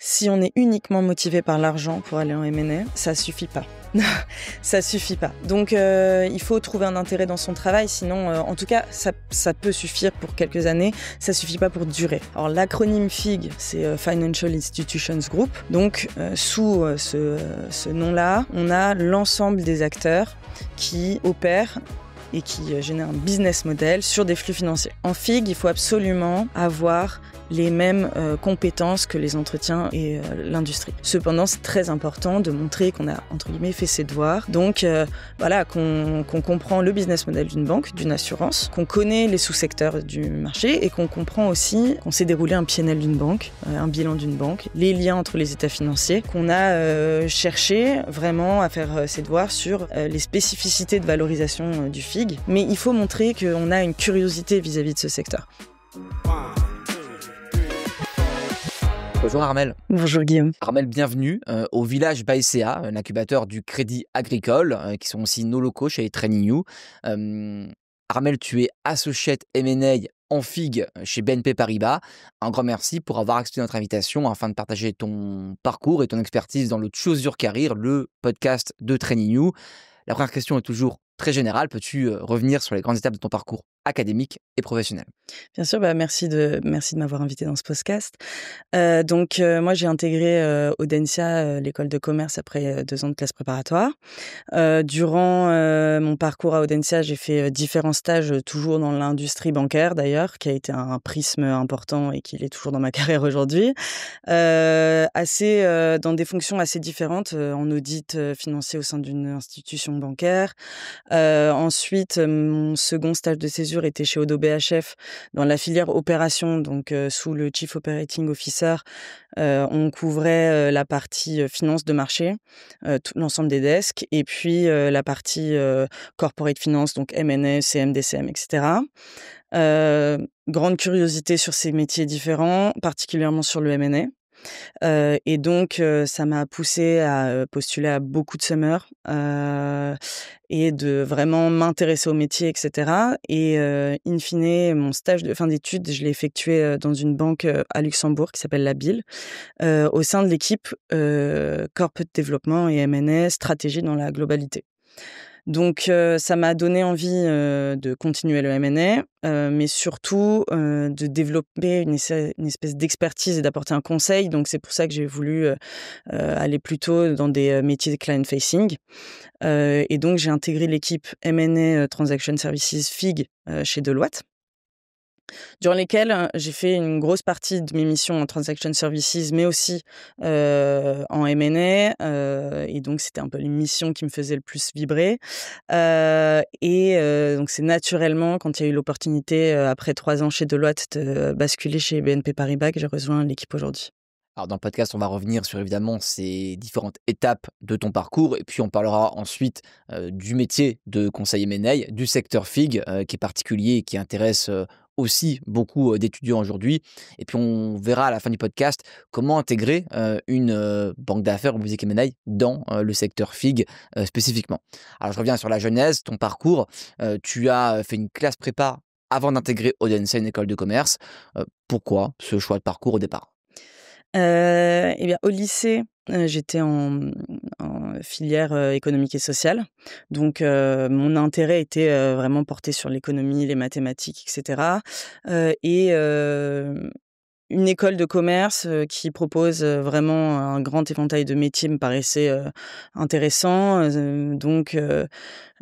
Si on est uniquement motivé par l'argent pour aller en M&A, ça suffit pas. Ça suffit pas. Donc il faut trouver un intérêt dans son travail, sinon en tout cas ça peut suffire pour quelques années, ça suffit pas pour durer. Alors l'acronyme FIG, c'est Financial Institutions Group. Donc sous ce nom-là, on a l'ensemble des acteurs qui opèrent et qui génèrent un business model sur des flux financiers. En FIG, il faut absolument avoir les mêmes compétences que les entretiens et l'industrie. Cependant, c'est très important de montrer qu'on a, entre guillemets, fait ses devoirs. Donc, qu'on comprend le business model d'une banque, d'une assurance, qu'on connaît les sous-secteurs du marché et qu'on comprend aussi qu'on sait dérouler un PNL d'une banque, un bilan d'une banque, les liens entre les états financiers, qu'on a cherché vraiment à faire ses devoirs sur les spécificités de valorisation du FIG. Mais il faut montrer qu'on a une curiosité vis-à-vis de ce secteur. Bonjour Armelle. Bonjour Guillaume. Armelle, bienvenue au Village Baïséa, un incubateur du Crédit Agricole, qui sont aussi nos locaux chez Training You. Armelle, tu es associate M&A en FIG chez BNP Paribas. Un grand merci pour avoir accepté notre invitation afin de partager ton parcours et ton expertise dans le Choose Your Career, le podcast de Training You. La première question est toujours très générale. Peux-tu revenir sur les grandes étapes de ton parcours académique et professionnel? Bien sûr, merci de m'avoir invité dans ce podcast. Moi, j'ai intégré Audencia, l'école de commerce, après 2 ans de classe préparatoire. Durant mon parcours à Audencia, j'ai fait différents stages, toujours dans l'industrie bancaire d'ailleurs, qui a été un prisme important et qui l'est toujours dans ma carrière aujourd'hui. Dans des fonctions assez différentes, en audit financier au sein d'une institution bancaire. Ensuite, mon second stage de césure était chez Odo BHF dans la filière opération, donc sous le Chief Operating Officer. On couvrait la partie finance de marché, tout l'ensemble des desks, et puis la partie corporate finance, donc M&A, CM, DCM, etc. Grande curiosité sur ces métiers différents, particulièrement sur le M&A. Et donc ça m'a poussée à postuler à beaucoup de summers et de vraiment m'intéresser au métier, etc. Et in fine, mon stage de fin d'études, je l'ai effectué dans une banque à Luxembourg qui s'appelle la BIL, au sein de l'équipe Corporate Development et M&A, stratégie dans la globalité. Donc ça m'a donné envie de continuer le M&A, mais surtout de développer une espèce d'expertise et d'apporter un conseil. Donc c'est pour ça que j'ai voulu aller plutôt dans des métiers de client facing. Et donc j'ai intégré l'équipe M&A Transaction Services FIG chez Deloitte, durant lesquelles j'ai fait une grosse partie de mes missions en Transaction Services, mais aussi en M&A. Et donc, c'était un peu les missions qui me faisaient le plus vibrer. Donc, c'est naturellement, quand il y a eu l'opportunité, après 3 ans chez Deloitte, de basculer chez BNP Paribas, que j'ai rejoint l'équipe aujourd'hui. Alors dans le podcast, on va revenir sur évidemment ces différentes étapes de ton parcours et puis on parlera ensuite du métier de conseiller M&A, du secteur FIG qui est particulier et qui intéresse aussi beaucoup d'étudiants aujourd'hui. Et puis on verra à la fin du podcast comment intégrer une banque d'affaires ou boutique M&A dans le secteur FIG spécifiquement. Alors je reviens sur la genèse, ton parcours. Tu as fait une classe prépa avant d'intégrer Audencia, une école de commerce. Pourquoi ce choix de parcours au départ? Au lycée, j'étais en filière économique et sociale. Donc mon intérêt était vraiment porté sur l'économie, les mathématiques, etc. Une école de commerce qui propose vraiment un grand éventail de métiers me paraissait intéressant.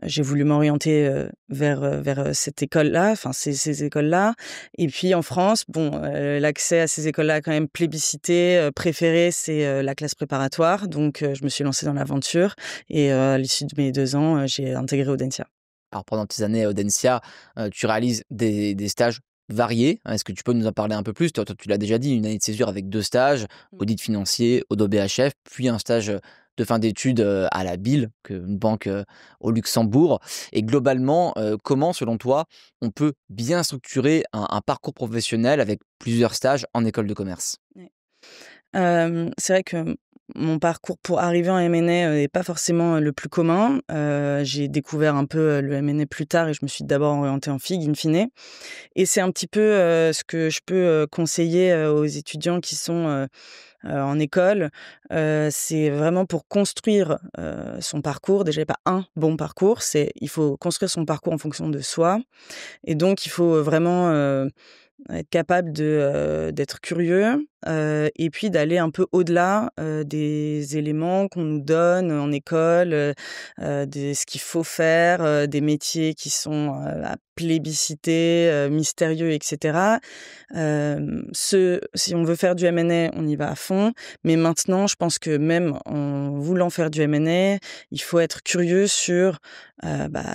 J'ai voulu m'orienter vers cette école-là, enfin ces écoles-là. Et puis en France, l'accès à ces écoles-là est quand même plébiscité. Préféré, c'est la classe préparatoire. Donc je me suis lancée dans l'aventure et à l'issue de mes 2 ans, j'ai intégré Audencia. Alors pendant tes années à Audencia, tu réalises des stages variés. Est-ce que tu peux nous en parler un peu plus? Toi, tu l'as déjà dit, une année de césure avec 2 stages, audit financier, Odo BHF, puis un stage de fin d'études à la BIL, une banque au Luxembourg. Et globalement, comment, selon toi, on peut bien structurer un parcours professionnel avec plusieurs stages en école de commerce? Ouais. C'est vrai que mon parcours pour arriver en M&A n'est pas forcément le plus commun. J'ai découvert un peu le M&A plus tard et je me suis d'abord orientée en FIG, in fine. Et c'est un petit peu ce que je peux conseiller aux étudiants qui sont en école. C'est vraiment pour construire son parcours. Déjà, il n'y a pas un bon parcours, il faut construire son parcours en fonction de soi. Et donc, il faut vraiment être capable d'être curieux, et puis d'aller un peu au-delà, des éléments qu'on nous donne en école, ce qu'il faut faire, des métiers qui sont, à plébisciter, mystérieux et cetera. Si on veut faire du M&A, on y va à fond, mais maintenant, je pense que même en voulant faire du M&A, il faut être curieux sur,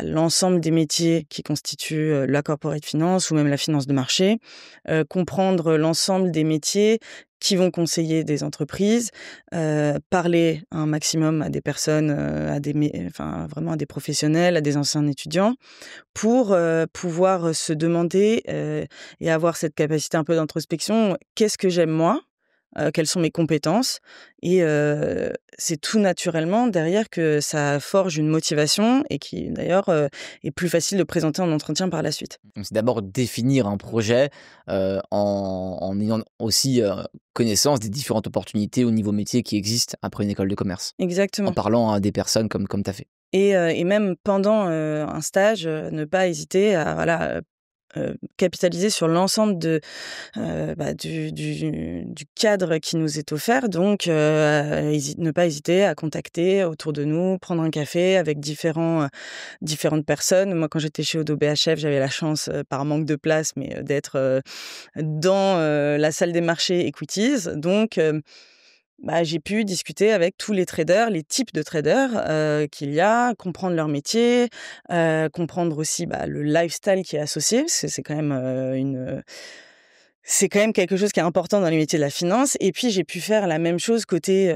l'ensemble des métiers qui constituent, la corporate finance ou même la finance de marché, comprendre l'ensemble des métiers qui vont conseiller des entreprises, parler un maximum à des personnes, vraiment à des professionnels, à des anciens étudiants, pour pouvoir se demander et avoir cette capacité un peu d'introspection. Qu'est-ce que j'aime moi? Quelles sont mes compétences? Et c'est tout naturellement derrière que ça forge une motivation et qui d'ailleurs est plus facile de présenter en entretien par la suite. Donc c'est d'abord définir un projet, en ayant aussi, connaissance des différentes opportunités au niveau métier qui existent après une école de commerce. En Exactement. parlant à des personnes comme tu as fait. Et même pendant un stage, ne pas hésiter à capitaliser sur l'ensemble du cadre qui nous est offert. Donc, ne pas hésiter à contacter autour de nous, prendre un café avec différentes personnes. Moi, quand j'étais chez Oddo BHF, j'avais la chance, par manque de place, mais d'être dans la salle des marchés equities. Donc, j'ai pu discuter avec tous les traders, les types de traders qu'il y a, comprendre leur métier, comprendre aussi le lifestyle qui est associé. C'est quand même c'est quand même quelque chose qui est important dans les métiers de la finance. Et puis j'ai pu faire la même chose côté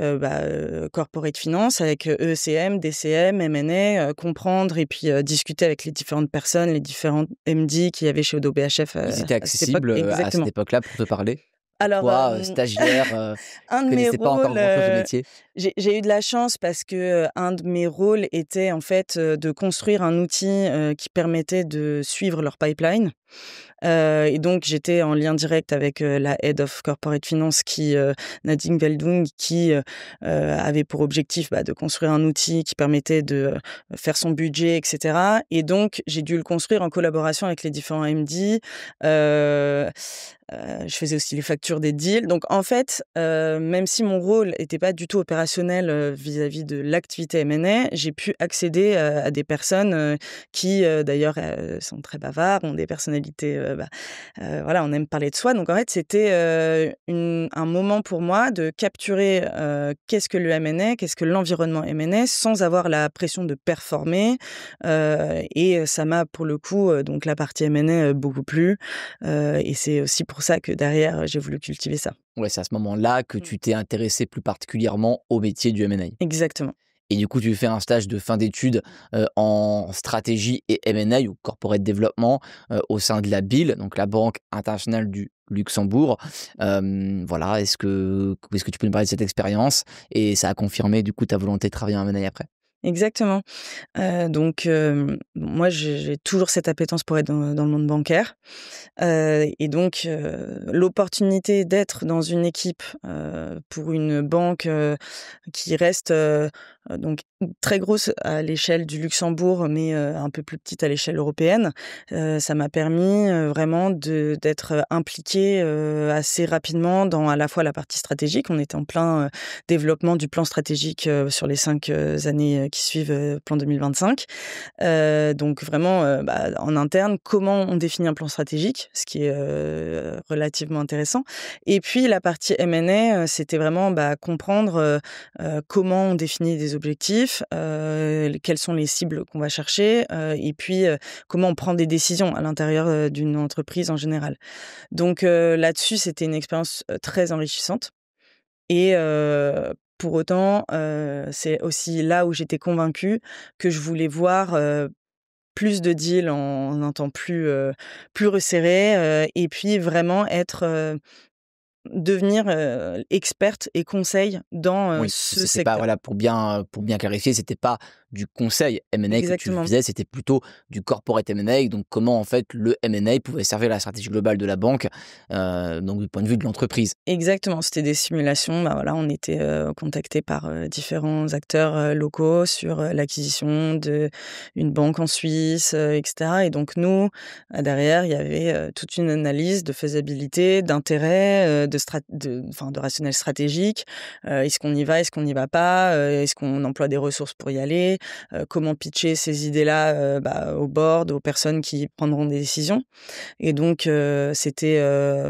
corporate finance avec ECM, DCM, M&A, comprendre et puis discuter avec les différentes personnes, les différents MD qu'il y avait chez Oddo BHF Ils étaient à cette époque. accessibles, à cette Exactement. époque-là pour te parler? Pour Alors, toi, stagiaire, un qui de mes connaissait pas encore rôles, grand-chose au métier? j'ai eu de la chance parce que, un de mes rôles était en fait, de construire un outil, qui permettait de suivre leur pipeline. Et donc j'étais en lien direct avec, la Head of Corporate Finance Nadine Veldung, qui avait pour objectif, de construire un outil qui permettait de faire son budget et cetera. Et donc j'ai dû le construire en collaboration avec les différents MD. Je faisais aussi les factures des deals. Donc en fait, même si mon rôle était pas du tout opérationnel, vis-à-vis de l'activité M&A, j'ai pu accéder, à des personnes, qui, d'ailleurs, sont très bavards, ont des personnalités, voilà, on aime parler de soi. Donc en fait, c'était, un moment pour moi de capturer, qu'est-ce que le M&A, qu'est-ce que l'environnement M&A, sans avoir la pression de performer, et ça m'a pour le coup, donc la partie M&A, beaucoup plu, et c'est aussi pour ça que derrière, j'ai voulu cultiver ça. Ouais, c'est à ce moment-là que tu t'es intéressé plus particulièrement au métier du M&A. Exactement. Et du coup, tu fais un stage de fin d'études, en stratégie et M&A ou corporate development, au sein de la BIL, donc la Banque internationale du Luxembourg. Voilà, est-ce que tu peux nous parler de cette expérience? Et ça a confirmé du coup ta volonté de travailler en M&A après? Exactement. Donc, moi, j'ai toujours cette appétence pour être dans le monde bancaire. Et donc, l'opportunité d'être dans une équipe, pour une banque, qui reste, donc très grosse à l'échelle du Luxembourg, mais, un peu plus petite à l'échelle européenne, ça m'a permis, vraiment d'être impliquée, assez rapidement dans à la fois la partie stratégique. On était en plein, développement du plan stratégique, sur les 5 années, qui suivent, plan 2025. Donc vraiment, en interne, comment on définit un plan stratégique, ce qui est, relativement intéressant. Et puis la partie M&A, c'était vraiment, comprendre, comment on définit des objectifs, quelles sont les cibles qu'on va chercher, et puis, comment on prend des décisions à l'intérieur, d'une entreprise en général. Donc, là-dessus, c'était une expérience, très enrichissante. Et pour autant, c'est aussi là où j'étais convaincue que je voulais voir, plus de deals en un temps plus resserré, et puis vraiment être, devenir experte et conseil dans Oui, ce c'était pas secteur. voilà, pour bien clarifier, c'était pas du conseil M&A que tu Exactement. faisais, c'était plutôt du corporate M&A, donc comment, en fait, le M&A pouvait servir la stratégie globale de la banque, donc du point de vue de l'entreprise. Exactement, c'était des simulations. Bah, voilà, on était, contactés par, différents acteurs, locaux sur, l'acquisition d'une banque en Suisse, et cetera et donc nous, derrière, il y avait, toute une analyse de faisabilité, d'intérêt, de rationnel stratégique. Est-ce qu'on y va? Est-ce qu'on n'y va pas? Est-ce qu'on emploie des ressources pour y aller? Comment pitcher ces idées-là, au board, aux personnes qui prendront des décisions? Et donc c'était,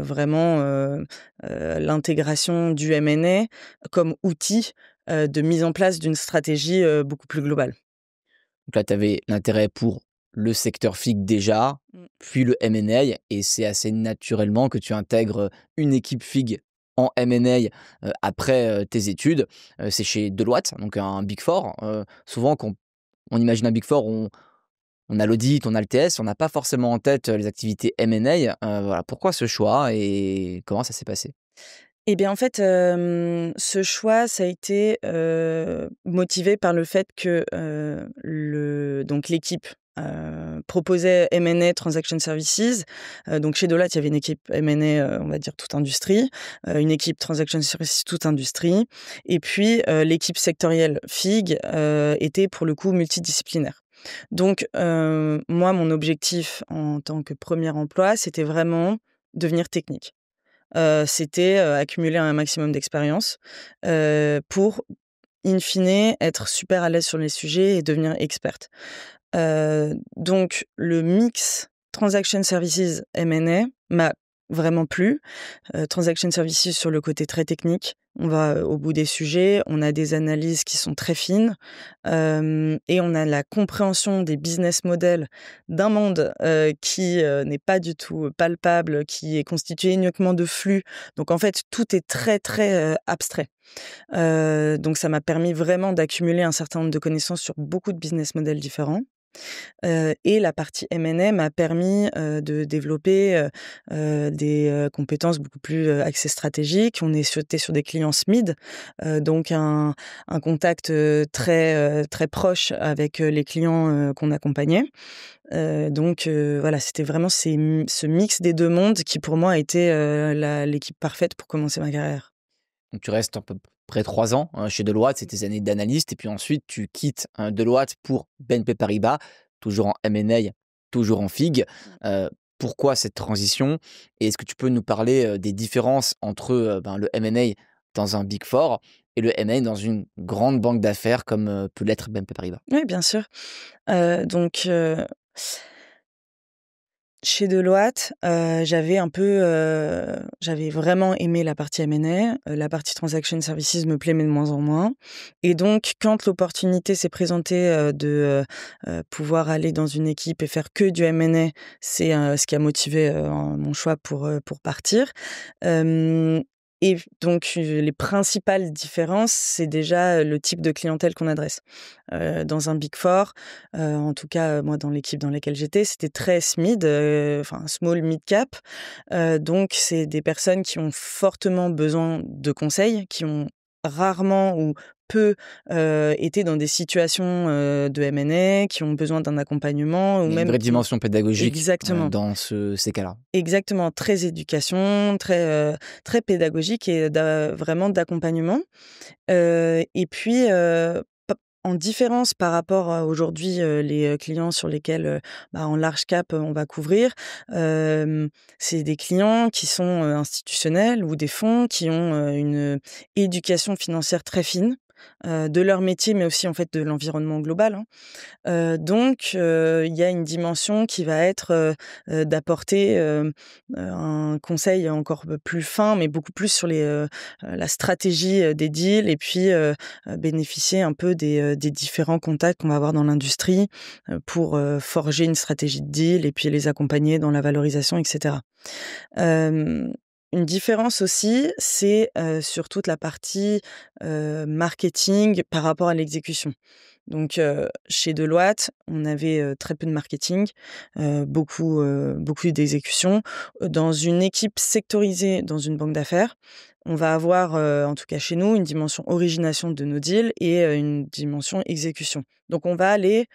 vraiment, l'intégration du M&A comme outil, de mise en place d'une stratégie, beaucoup plus globale. Donc là, tu avais l'intérêt pour le secteur FIG déjà, Mmh. puis le M&A et c'est assez naturellement que tu intègres, une équipe FIG en M&A, après, tes études. C'est chez Deloitte, donc un Big Four. Souvent quand on imagine un Big Four, on a l'audit, on a le TS, on n'a pas forcément en tête, les activités M&A. Voilà, pourquoi ce choix et comment ça s'est passé? Et bien, en fait, ce choix, ça a été, motivé par le fait que, l'équipe, proposait M&A Transaction Services. Donc chez Deloitte, il y avait une équipe M&A, on va dire toute industrie, une équipe Transaction Services toute industrie et puis, l'équipe sectorielle FIG, était pour le coup multidisciplinaire. Donc, moi, mon objectif en tant que premier emploi, c'était vraiment devenir technique. C'était, accumuler un maximum d'expérience, pour in fine être super à l'aise sur les sujets et devenir experte. Donc le mix transaction services M&A m'a vraiment plu. Transaction services sur le côté très technique, on va, au bout des sujets, on a des analyses qui sont très fines, et on a la compréhension des business models d'un monde, qui, n'est pas du tout palpable, qui est constitué uniquement de flux. Donc en fait, tout est très, très, abstrait. Donc ça m'a permis vraiment d'accumuler un certain nombre de connaissances sur beaucoup de business models différents. Et la partie M&A m'a permis, de développer, des, compétences beaucoup plus, axées stratégiques. On est sauté sur des clients SMID, donc un contact, très proche avec, les clients, qu'on accompagnait. Donc voilà, c'était vraiment ce mix des 2 mondes qui pour moi a été, l'équipe parfaite pour commencer ma carrière. Donc tu restes à peu près 3 ans, chez Deloitte, c'est tes années d'analyste et puis ensuite tu quittes, Deloitte pour BNP Paribas, toujours en M&A, toujours en FIG. Pourquoi cette transition? Et est-ce que tu peux nous parler, des différences entre, le M&A dans un Big Four et le M&A dans une grande banque d'affaires comme, peut l'être BNP Paribas? Oui, bien sûr. Donc chez Deloitte, j'avais vraiment aimé la partie M&A, la partie transaction services me plaît, mais de moins en moins et donc quand l'opportunité s'est présentée, pouvoir aller dans une équipe et faire que du M&A, c'est, ce qui a motivé, mon choix pour partir. Hem et donc les principales différences, c'est déjà, le type de clientèle qu'on adresse. Dans un Big Four, en tout cas, moi dans l'équipe dans laquelle j'étais, c'était très SMID, enfin small mid cap. Donc c'est des personnes qui ont fortement besoin de conseils, qui ont rarement ou peu, été dans des situations, de M&A, qui ont besoin d'un accompagnement ou Il y a une même vraie qui dimension pédagogique, exactement. dans ces cas-là. Exactement, très éducation, très pédagogique et vraiment d'accompagnement. Et puis, p en différence par rapport à aujourd'hui, les, clients sur lesquels, en large cap, on va couvrir, c'est des clients qui sont, institutionnels ou des fonds qui ont, une éducation financière très fine, de leur métier, mais aussi en fait de l'environnement global, hein. Donc il y a une dimension qui va être, d'apporter, un conseil encore plus fin, mais beaucoup plus sur la stratégie, des deals et puis, bénéficier un peu des différents contacts qu'on va avoir dans l'industrie, pour, forger une stratégie de deal et puis les accompagner dans la valorisation et cetera. Hem une différence aussi, c'est, sur toute la partie, marketing par rapport à l'exécution. Donc, chez Deloitte, on avait, très peu de marketing, beaucoup d'exécution. Dans une équipe sectorisée dans une banque d'affaires, on va avoir, en tout cas chez nous, une dimension origination de nos deals et une dimension exécution. Donc on va aller,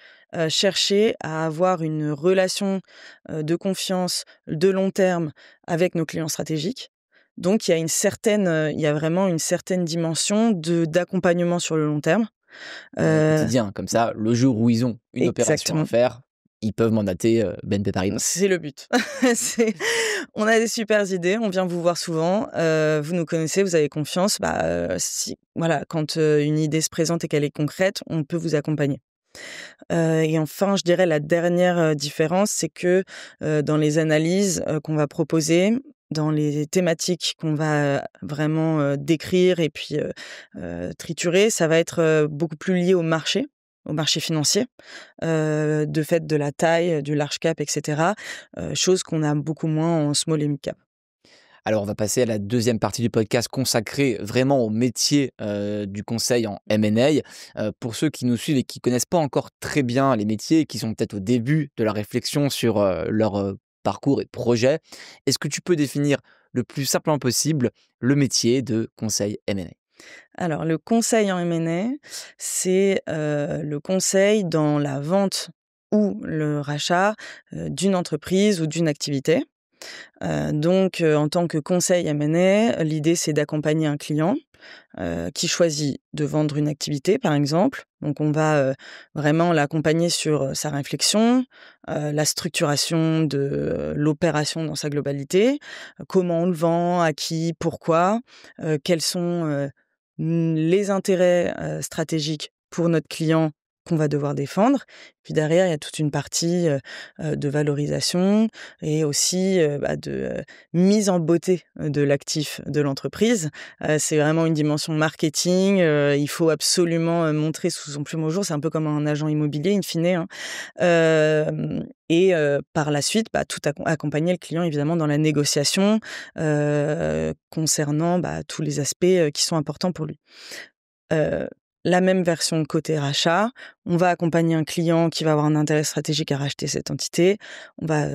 chercher à avoir une relation, de confiance de long terme avec nos clients stratégiques. Donc il y a vraiment une certaine dimension d'accompagnement sur le long terme. Dans le Heu quotidien, comme ça, le jour où ils ont une opération à Exactement, faire, ils peuvent mandater, BNP Paribas. c'est le but. C'est On a des supers idées, on vient vous voir souvent, vous nous connaissez, vous avez confiance, si voilà, quand, une idée se présente et qu'elle est concrète, on peut vous accompagner. Et enfin, je dirais la dernière, différence, c'est que, dans les analyses, qu'on va proposer, dans les thématiques qu'on va, vraiment, décrire et puis, triturer, ça va être, beaucoup plus lié au marché financier, de fait de la taille, du large cap et cetera, chose qu'on a beaucoup moins en small et mid cap. Alors, on va passer à la deuxième partie du podcast consacrée vraiment au métier du conseil en M&A. Pour ceux qui nous suivent et qui connaissent pas encore très bien les métiers, qui sont peut-être au début de la réflexion sur leur parcours et projet, est-ce que tu peux définir le plus simplement possible le métier de conseil M&A? Alors le conseil en M&A, c'est, le conseil dans la vente ou le rachat, d'une entreprise ou d'une activité. Donc, en tant que conseil M&A, l'idée c'est d'accompagner un client, qui choisit de vendre une activité, par exemple. Donc on va, vraiment l'accompagner sur, sa réflexion, la structuration de, l'opération dans sa globalité, comment on le vend, à qui, pourquoi, quels sont, les intérêts, stratégiques pour notre client qu'on va devoir défendre. Puis derrière, il y a toute une partie, de valorisation et aussi, mise en beauté de l'actif de l'entreprise. C'est vraiment une dimension marketing, il faut absolument, montrer sous son plus beau jour. C'est un peu comme un agent immobilier in fine, hein. Par la suite, tout accompagner le client évidemment dans la négociation, concernant, tous les aspects, qui sont importants pour lui. Heu, la même version côté rachat, on va accompagner un client qui va avoir un intérêt stratégique à racheter cette entité. On va,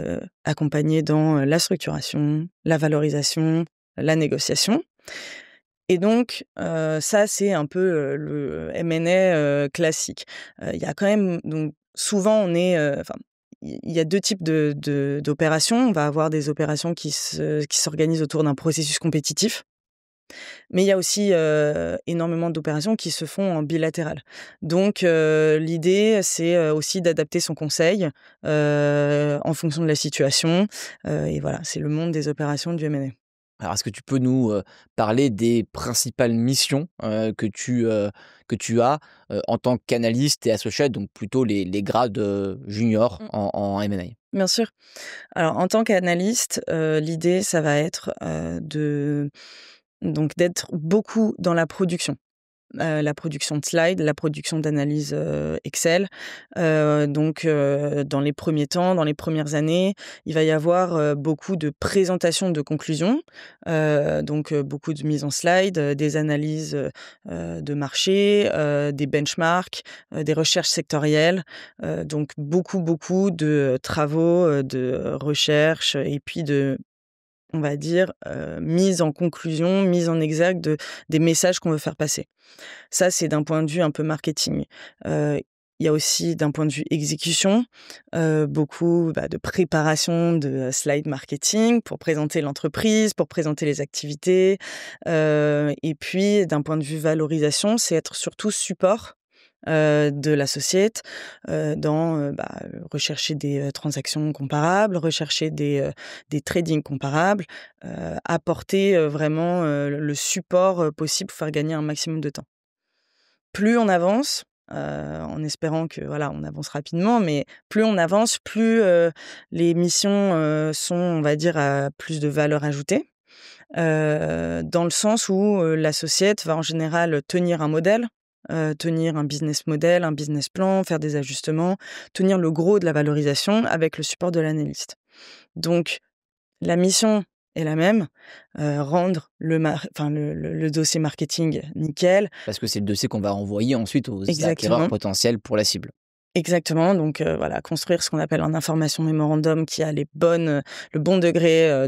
accompagner dans, la structuration, la valorisation, la négociation et donc ça, c'est un peu, le M&A, classique. Il y a quand même donc souvent on est, il y a 2 types d'opérations. On va avoir des opérations qui s'organisent autour d'un processus compétitif. Mais il y a aussi, énormément d'opérations qui se font en bilatéral. Donc l'idée, c'est, aussi d'adapter son conseil, en fonction de la situation, et voilà, c'est le monde des opérations du M&A. Alors, est-ce que tu peux nous parler des principales missions que tu as en tant qu'analyste et associé, donc plutôt les grades juniors Mmh. en M&A? Bien sûr. Alors en tant qu'analyste, l'idée, ça va être, d'être beaucoup dans la production de slides, la production d'analyses, Excel. Dans les premiers temps, dans les premières années, il va y avoir, beaucoup de présentations de conclusions, beaucoup de mise en slide, des analyses, de marché, des benchmarks, des recherches sectorielles, donc beaucoup de travaux, de recherche et puis on va dire, mise en conclusion, mise en exergue des messages qu'on veut faire passer. Ça, c'est d'un point de vue un peu marketing. Heu, il y a aussi d'un point de vue exécution, beaucoup, de préparation de, slides marketing pour présenter l'entreprise, pour présenter les activités, et puis d'un point de vue valorisation, c'est être surtout support, de l'associate, rechercher des, transactions comparables, rechercher des tradings comparables, apporter, vraiment, le support, possible pour faire gagner un maximum de temps. Plus on avance, en espérant que, voilà, on avance rapidement, mais plus on avance, plus, les missions, sont, on va dire, à plus de valeur ajoutée, dans le sens où, l'associate va en général tenir un modèle, tenir un business model, un business plan, faire des ajustements, tenir le gros de la valorisation avec le support de l'analyste. Donc la mission est la même, rendre le dossier marketing nickel. Parce que c'est le dossier qu'on va envoyer ensuite aux acquéreurs Exactement. potentiels pour la cible. Exactement, donc voilà, construire ce qu'on appelle un information mémorandum qui a le bon degré,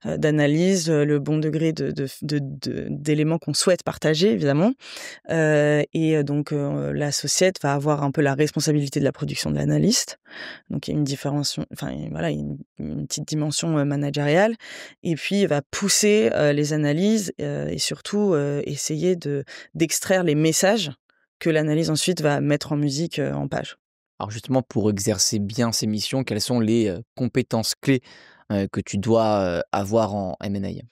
d'analyse, le bon degré d'éléments qu'on souhaite partager évidemment. Donc l'associate va avoir un peu la responsabilité de la production de l'analyste. Donc il y a une différenciation, enfin voilà, une petite dimension, managériale, et puis il va pousser, les analyses, et surtout, essayer d'extraire les messages que l'analyse ensuite va mettre en musique, en page. Alors justement, pour exercer bien ces missions, quelles sont les compétences clés que tu dois avoir en M&A?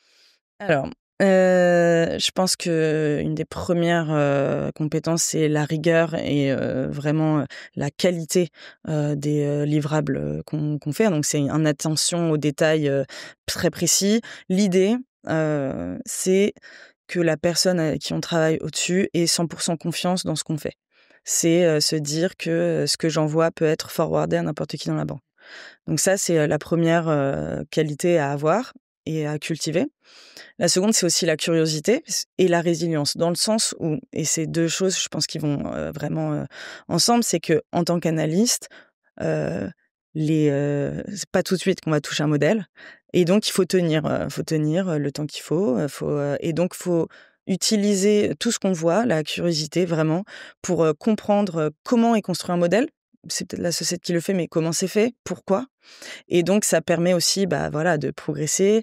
Alors, je pense qu'une des premières compétences, c'est la rigueur et vraiment, la qualité, des livrables, qu'on fait. Donc c'est une attention aux détails, très précis. L'idée, c'est que la personne avec qui on travaille au-dessus ait 100 confiance dans ce qu'on fait. C'est, se dire que, ce que j'envoie peut être forwardé à n'importe qui dans la banque. Donc ça, c'est, la première qualité à avoir et à cultiver. La seconde, c'est aussi la curiosité et la résilience, dans le sens où, et c'est 2 choses, je pense, qui vont, vraiment, ensemble, c'est que en tant qu'analyste, heu, c'est pas tout de suite qu'on va toucher un modèle, et donc il faut tenir, le temps qu'il faut, et donc faut utiliser tout ce qu'on voit, la curiosité vraiment, pour, comprendre, comment est construit un modèle. C'est peut-être la société qui le fait, mais comment c'est fait? Pourquoi? Et donc ça permet aussi, bah, voilà, de progresser,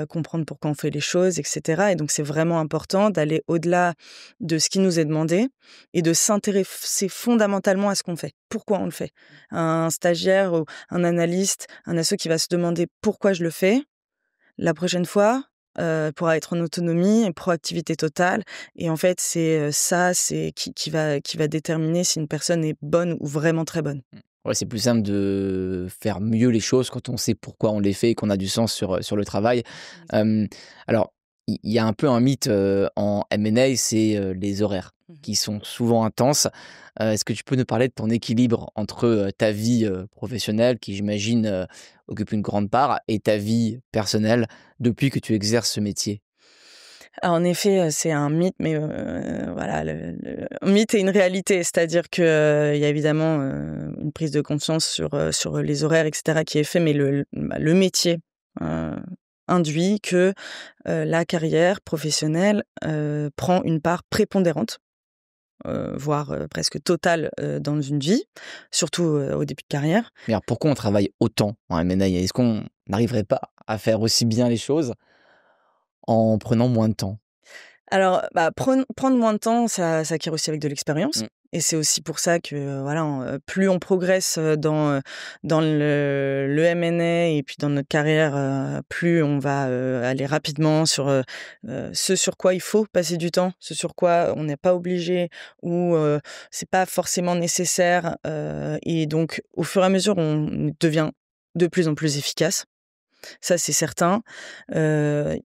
comprendre pourquoi on fait les choses, et cetera. Et donc c'est vraiment important d'aller au-delà de ce qui nous est demandé et de s'intéresser fondamentalement à ce qu'on fait. Pourquoi on le fait? Un stagiaire ou un analyste, un asso qui va se demander: «Pourquoi je le fais?» La prochaine fois, pourra être en autonomie et proactivité totale, et en fait, c'est qui va déterminer si une personne est bonne ou vraiment très bonne. Ouais, c'est plus simple de faire mieux les choses quand on sait pourquoi on les fait et qu'on a du sens sur le travail. Hem, alors, il y a un peu un mythe, en M&A, c'est, les horaires Mmh. qui sont souvent intenses. Est-ce que tu peux nous parler de ton équilibre entre, ta vie, professionnelle qui, j'imagine, occupe une grande part, et ta vie personnelle depuis que tu exerces ce métier? Alors, en effet, c'est un mythe, mais voilà, le un mythe et une réalité. C'est-à-dire que, il y a évidemment, une prise de conscience sur les horaires, et cetera, qui est fait, mais le métier, heu, induit que, la carrière professionnelle, prend une part prépondérante, voire, presque totale, dans une vie, surtout, au début de carrière. Mais alors pourquoi on travaille autant en M&A? Est-ce qu'on n'arriverait pas à faire aussi bien les choses en prenant moins de temps? Alors, bah, prendre moins de temps, ça s'acquiert aussi avec de l'expérience, Mmh. et c'est aussi pour ça que, voilà, plus on progresse, dans le M&A et puis dans notre carrière, plus on va, aller rapidement sur, ce sur quoi il faut passer du temps, ce sur quoi on n'est pas obligé, ou c'est pas forcément nécessaire, et donc au fur et à mesure, on devient de plus en plus efficace. Ça, c'est certain. Heu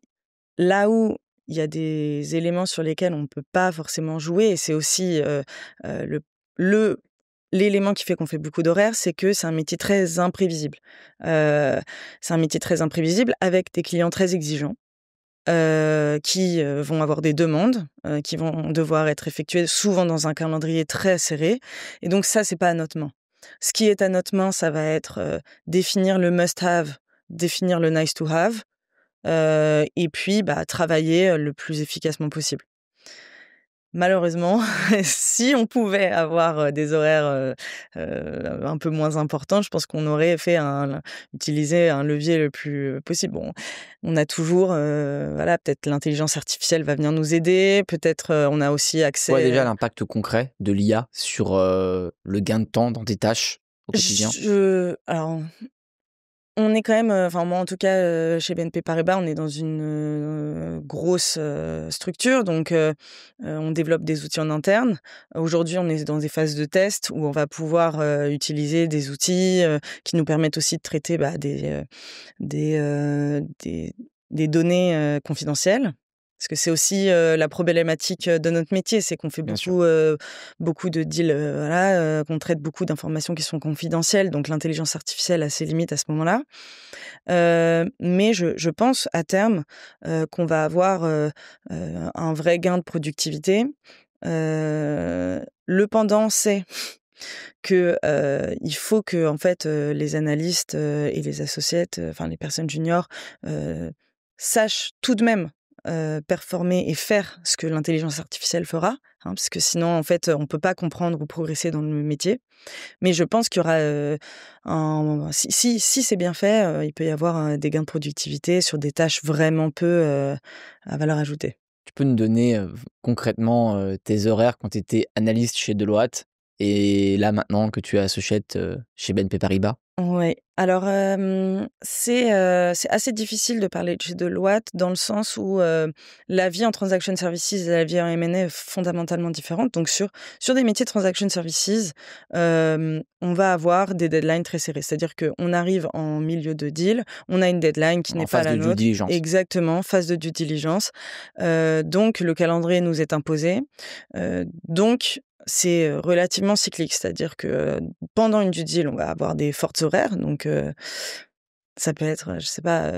Là où il y a des éléments sur lesquels on ne peut pas forcément jouer, et c'est aussi, le le l'élément qui fait qu'on fait beaucoup d'horaires, c'est que c'est un métier très imprévisible. Heu, c'est un métier très imprévisible avec des clients très exigeants, qui, vont avoir des demandes, qui vont devoir être effectuées souvent dans un calendrier très serré, et donc ça, c'est pas à notre main. Ce qui est à notre main, ça va être, définir le must have, définir le nice to have, et puis, bah, travailler, le plus efficacement possible. Malheureusement, si on pouvait avoir, des horaires, un peu moins importants, je pense qu'on aurait utilisé un levier le plus, possible. Bon, on a toujours, voilà, peut-être l'intelligence artificielle va venir nous aider, peut-être, on a aussi Tu vois déjà accès. l'impact concret de l'IA sur, le gain de temps dans tes tâches au quotidien? Alors, on est quand même, enfin moi en tout cas, chez BNP Paribas, on est dans une, grosse, structure, donc on développe des outils en interne. Aujourd'hui, on est dans des phases de test où on va pouvoir, utiliser des outils, qui nous permettent aussi de traiter, bah, des données, confidentielles. Parce que c'est aussi la problématique de notre métier, c'est qu'on fait Bien sûr. beaucoup de deals, qu'on traite beaucoup d'informations qui sont confidentielles, donc l'intelligence artificielle a ses limites à ce moment-là. Mais je pense à terme, qu'on va avoir, un vrai gain de productivité. Le pendant, c'est que, il faut que en fait, les analystes, et les associates, enfin les personnes juniors, heu, sachent tout de même, performer et faire ce que l'intelligence artificielle fera, hein, parce que sinon en fait, on peut pas comprendre ou progresser dans le métier. Mais je pense qu'il y aura, si c'est bien fait, il peut y avoir, des gains de productivité sur des tâches vraiment peu, à valeur ajoutée. Tu peux nous donner, concrètement, tes horaires quand tu étais analyste chez Deloitte et là, maintenant que tu es associate, chez BNP Paribas? Ouais. Alors, c'est assez difficile de parler de chez Deloitte dans le sens où, la vie en transaction services et la vie en M&A est fondamentalement différente. Donc sur des métiers de transaction services, on va avoir des deadlines très serrées. C'est-à-dire qu'on arrive en milieu de deal, on a une deadline qui En n'est pas phase la de due nôtre. diligence. Exactement, phase de due diligence. Donc le calendrier nous est imposé. Donc c'est, relativement cyclique. C'est-à-dire que, pendant une due deal, on va avoir des fortes horaires, donc ça peut être, je sais pas,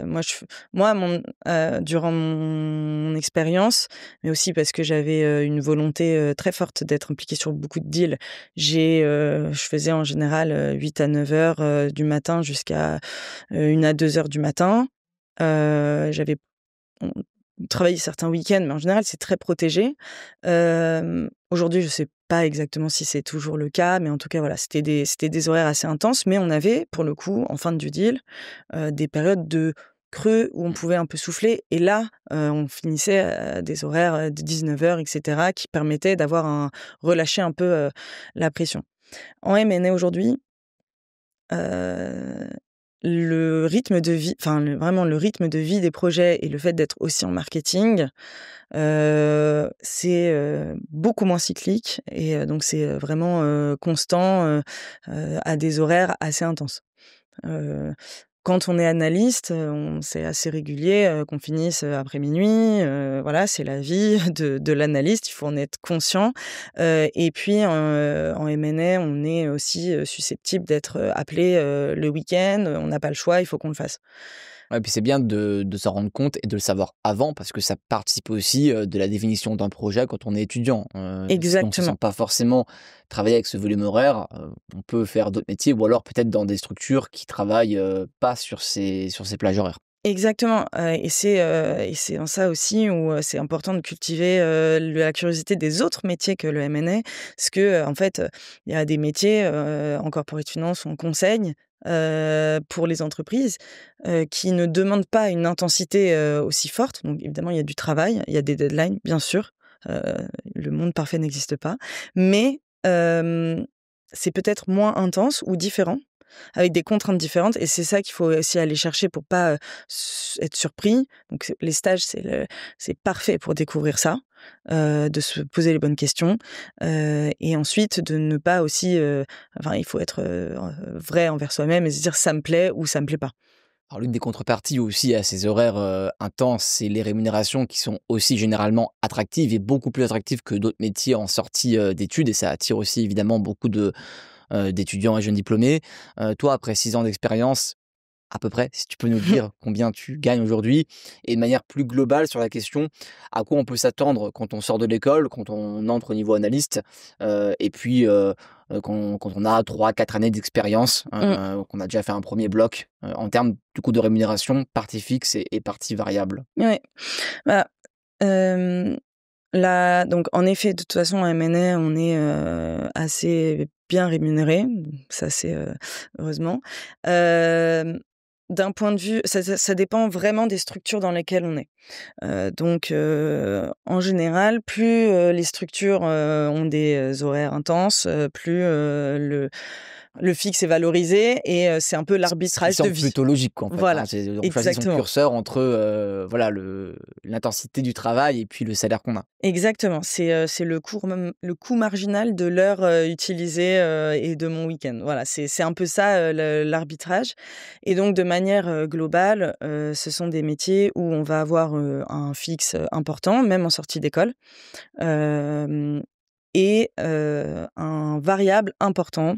durant mon expérience, mais aussi parce que j'avais, une volonté, très forte d'être impliquée sur beaucoup de deals, je faisais en général, 8 à 9 heures, du matin jusqu'à, 1 à 2 heures du matin. J'avais on travaillait certains week-ends, mais en général, c'est très protégé. Aujourd'hui, je sais pas exactement si c'est toujours le cas, mais en tout cas, voilà, c'était des horaires assez intenses, mais on avait, pour le coup, en fin de due deal, des périodes de creux où on pouvait un peu souffler et là, on finissait à des horaires, de 19 heures, et cetera, qui permettaient d'avoir relâcher un peu, la pression. En M&A aujourd'hui, Heu, le rythme de vie enfin vraiment le rythme de vie des projets et le fait d'être aussi en marketing, c'est, beaucoup moins cyclique et donc c'est, vraiment, constant, à des horaires assez intenses. Heu, Quand on est analyste, c'est assez régulier, qu'on finisse, après minuit, voilà, c'est la vie de l'analyste, il faut en être conscient, et puis, en M&A, on est aussi, susceptible d'être, appelé, le week-end, on n'a pas le choix, il faut qu'on le fasse. Ouais, puis c'est bien de s'en rendre compte et de le savoir avant parce que ça participe aussi, de la définition d'un projet quand on est étudiant. Si on se sent Exactement. pas forcément travailler avec ce volume horaire, on peut faire d'autres métiers ou alors peut-être dans des structures qui travaillent, pas sur ces plages horaires. Exactement, et c'est en ça aussi où, c'est important de cultiver, la curiosité des autres métiers que le M&A. Parce que, en fait, il y a des métiers, en corporate finance ou en conseil, pour les entreprises, qui ne demandent pas une intensité, aussi forte. Donc évidemment, il y a du travail, il y a des deadlines, bien sûr, heu, le monde parfait n'existe pas. Mais, c'est peut-être moins intense ou différent avec des contraintes différentes et c'est ça qu'il faut aussi aller chercher pour pas, être surpris. Donc les stages, c'est parfait pour découvrir ça, de se poser les bonnes questions, et ensuite de ne pas aussi, enfin il faut être, vrai envers soi-même et se dire: «Ça me plaît» ou «Ça me plaît pas». Alors l'une des contreparties aussi à ces horaires, intenses, c'est les rémunérations qui sont aussi généralement attractives et beaucoup plus attractives que d'autres métiers en sortie, d'études et ça attire aussi évidemment beaucoup d'étudiants et jeunes diplômés. Toi, après 6 ans d'expérience, à peu près, si tu peux nous dire combien tu gagnes aujourd'hui? Et de manière plus globale sur la question, à quoi on peut s'attendre quand on sort de l'école, quand on entre au niveau analyste? Et puis, quand on a 3 4 années d'expérience, Mmh. qu'on a déjà fait un premier bloc, en termes du coup de rémunération, partie fixe et partie variable? Ouais. Bah, hem, là donc en effet, de toute façon, en M&A, on est, assez bien rémunéré, ça c'est, heureusement. Hem, D'un point de vue ça dépend vraiment des structures dans lesquelles on est. Donc en général, plus, les structures, ont des, horaires intenses, plus, Le fixe est valorisé et c'est un peu Ce qui l'arbitrage de semble vie. plutôt logique, quoi, en fait, Voilà, hein. On choisit son exactement. curseur entre, voilà, l'intensité du travail et puis le salaire qu'on a. Exactement, c'est le coût marginal de l'heure, utilisée, et de mon week-end. Voilà, c'est un peu ça, l'arbitrage et donc de manière, globale, ce sont des métiers où on va avoir, un fixe, important, même en sortie d'école, hem et un variable important,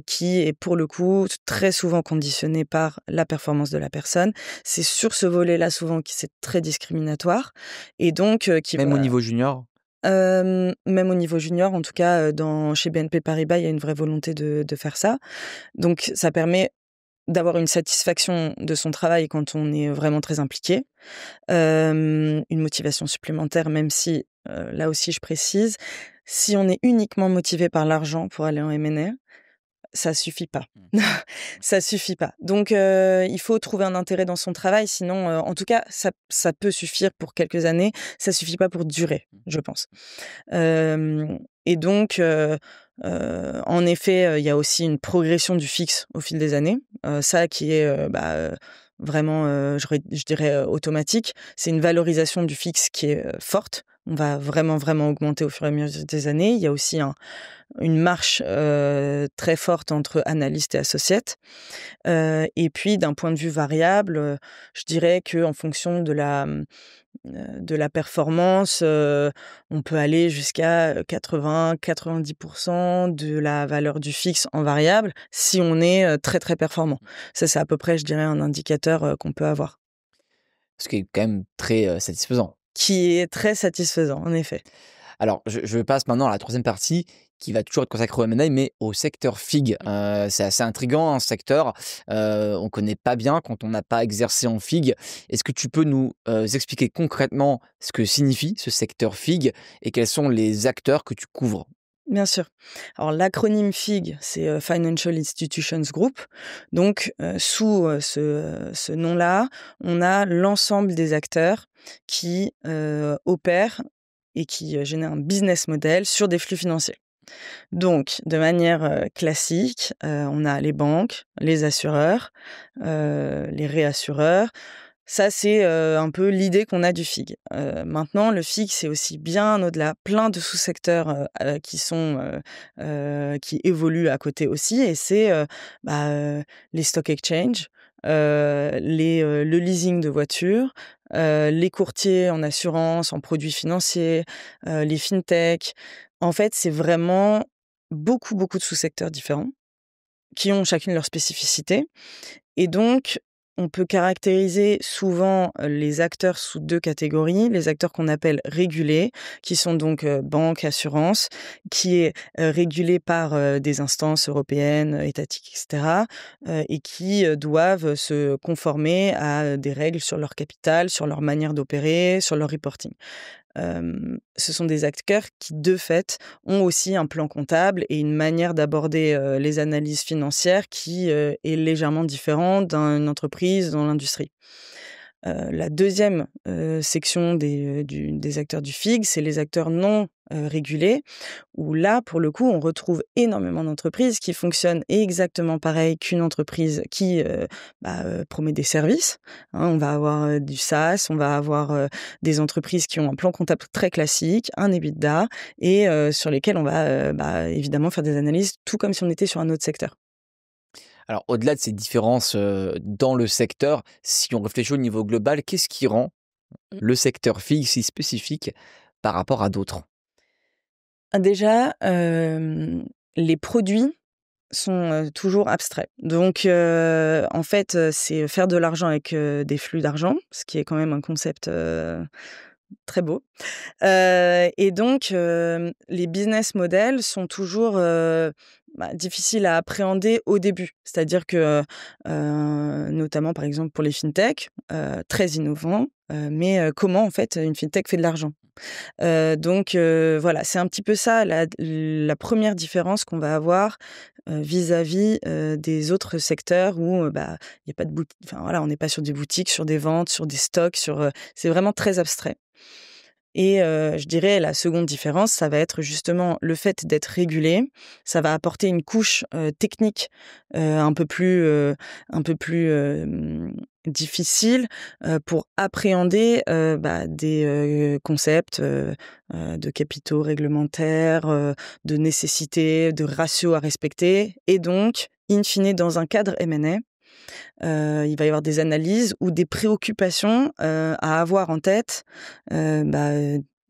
qui est pour le coup très souvent conditionné par la performance de la personne. C'est sur ce volet-là souvent qui c'est très discriminatoire et donc qui Même au va niveau junior? même au niveau junior, en tout cas, chez BNP Paribas, il y a une vraie volonté de faire ça. Donc ça permet d'avoir une satisfaction de son travail quand on est vraiment très impliqué. Une motivation supplémentaire, même si, là aussi je précise, si on est uniquement motivé par l'argent pour aller en M&A, ça suffit pas. Mmh. Ça suffit pas. Donc il faut trouver un intérêt dans son travail, sinon, en tout cas, ça peut suffire pour quelques années, ça suffit pas pour durer, je pense. Et donc en effet, il y a aussi une progression du fixe au fil des années, ça qui est, vraiment, je dirais, automatique. C'est une valorisation du fixe qui est, forte. On va vraiment, vraiment augmenter au fur et à mesure des années. Il y a aussi une marche, très forte entre analystes et associates. Et puis d'un point de vue variable, je dirais qu'en fonction de la performance, on peut aller jusqu'à, 80-90 de la valeur du fixe en variable si on est, très, très performant. Ça, c'est à peu près, je dirais, un indicateur, qu'on peut avoir. Ce qui est quand même très, satisfaisant. Qui est très satisfaisant, en effet. Alors, je passe maintenant à la troisième partie qui va toujours être consacrée au M&A, mais au secteur FIG. C'est assez intriguant, un secteur, on connaît pas bien quand on n'a pas exercé en FIG. Est-ce que tu peux nous, expliquer concrètement ce que signifie ce secteur FIG et quels sont les acteurs que tu couvres? Bien sûr. Alors l'acronyme FIG, c'est, Financial Institutions Group. Donc, sous, ce nom-là, on a l'ensemble des acteurs qui, opèrent et qui, génèrent un business model sur des flux financiers. Donc de manière, classique, on a les banques, les assureurs, les réassureurs. Ça, c'est, un peu l'idée qu'on a du FIG. Maintenant, le FIG, c'est aussi bien au-delà, plein de sous-secteurs, qui évoluent à côté aussi et c'est, les stock exchange, le leasing de voitures, les courtiers en assurance, en produits financiers, les fintech. En fait, c'est vraiment beaucoup, beaucoup de sous-secteurs différents qui ont chacune leur spécificité et donc, on peut caractériser souvent, les acteurs sous 2 catégories. Les acteurs qu'on appelle régulés, qui sont donc, banques, assurances, qui est, régulé par, des instances européennes, étatiques et cetera, et qui, doivent se conformer à des règles sur leur capital, sur leur manière d'opérer, sur leur reporting. Ce sont des acteurs qui, de fait, ont aussi un plan comptable et une manière d'aborder, les analyses financières qui, est légèrement différente d'une entreprise dans l'industrie. La deuxième section des acteurs du FIG, c'est les acteurs non, régulés, où là, pour le coup, on retrouve énormément d'entreprises qui fonctionnent exactement pareil qu'une entreprise qui, promet des services, hein. On va avoir, du SaaS, on va avoir, des entreprises qui ont un plan comptable très classique, un EBITDA et sur lesquelles on va, évidemment faire des analyses tout comme si on était sur un autre secteur. Alors, au-delà de ces différences, dans le secteur, si on réfléchit au niveau global, qu'est-ce qui rend le secteur FIG si spécifique par rapport à d'autres? Déjà, les produits sont, toujours abstraits. Donc en fait, c'est faire de l'argent avec, des flux d'argent, ce qui est quand même un concept, très beau. Et donc les business models sont toujours, difficiles à appréhender au début. C'est-à-dire que, notamment, par exemple, pour les fintech, très innovants, mais comment, en fait, une fintech fait de l'argent? Donc voilà, c'est un petit peu ça la 1re différence qu'on va avoir, vis-à-vis, des autres secteurs où, il y a pas de enfin voilà, on n'est pas sur des boutiques, sur des ventes, sur des stocks, c'est vraiment très abstrait. Et je dirais la seconde différence, ça va être justement le fait d'être régulé. Ça va apporter une couche, technique, un peu plus, difficile, pour appréhender, des, concepts, de capitaux réglementaires, de nécessité, de ratios à respecter et donc, in fine, dans un cadre M&A, il va y avoir des analyses ou des préoccupations, à avoir en tête, heu,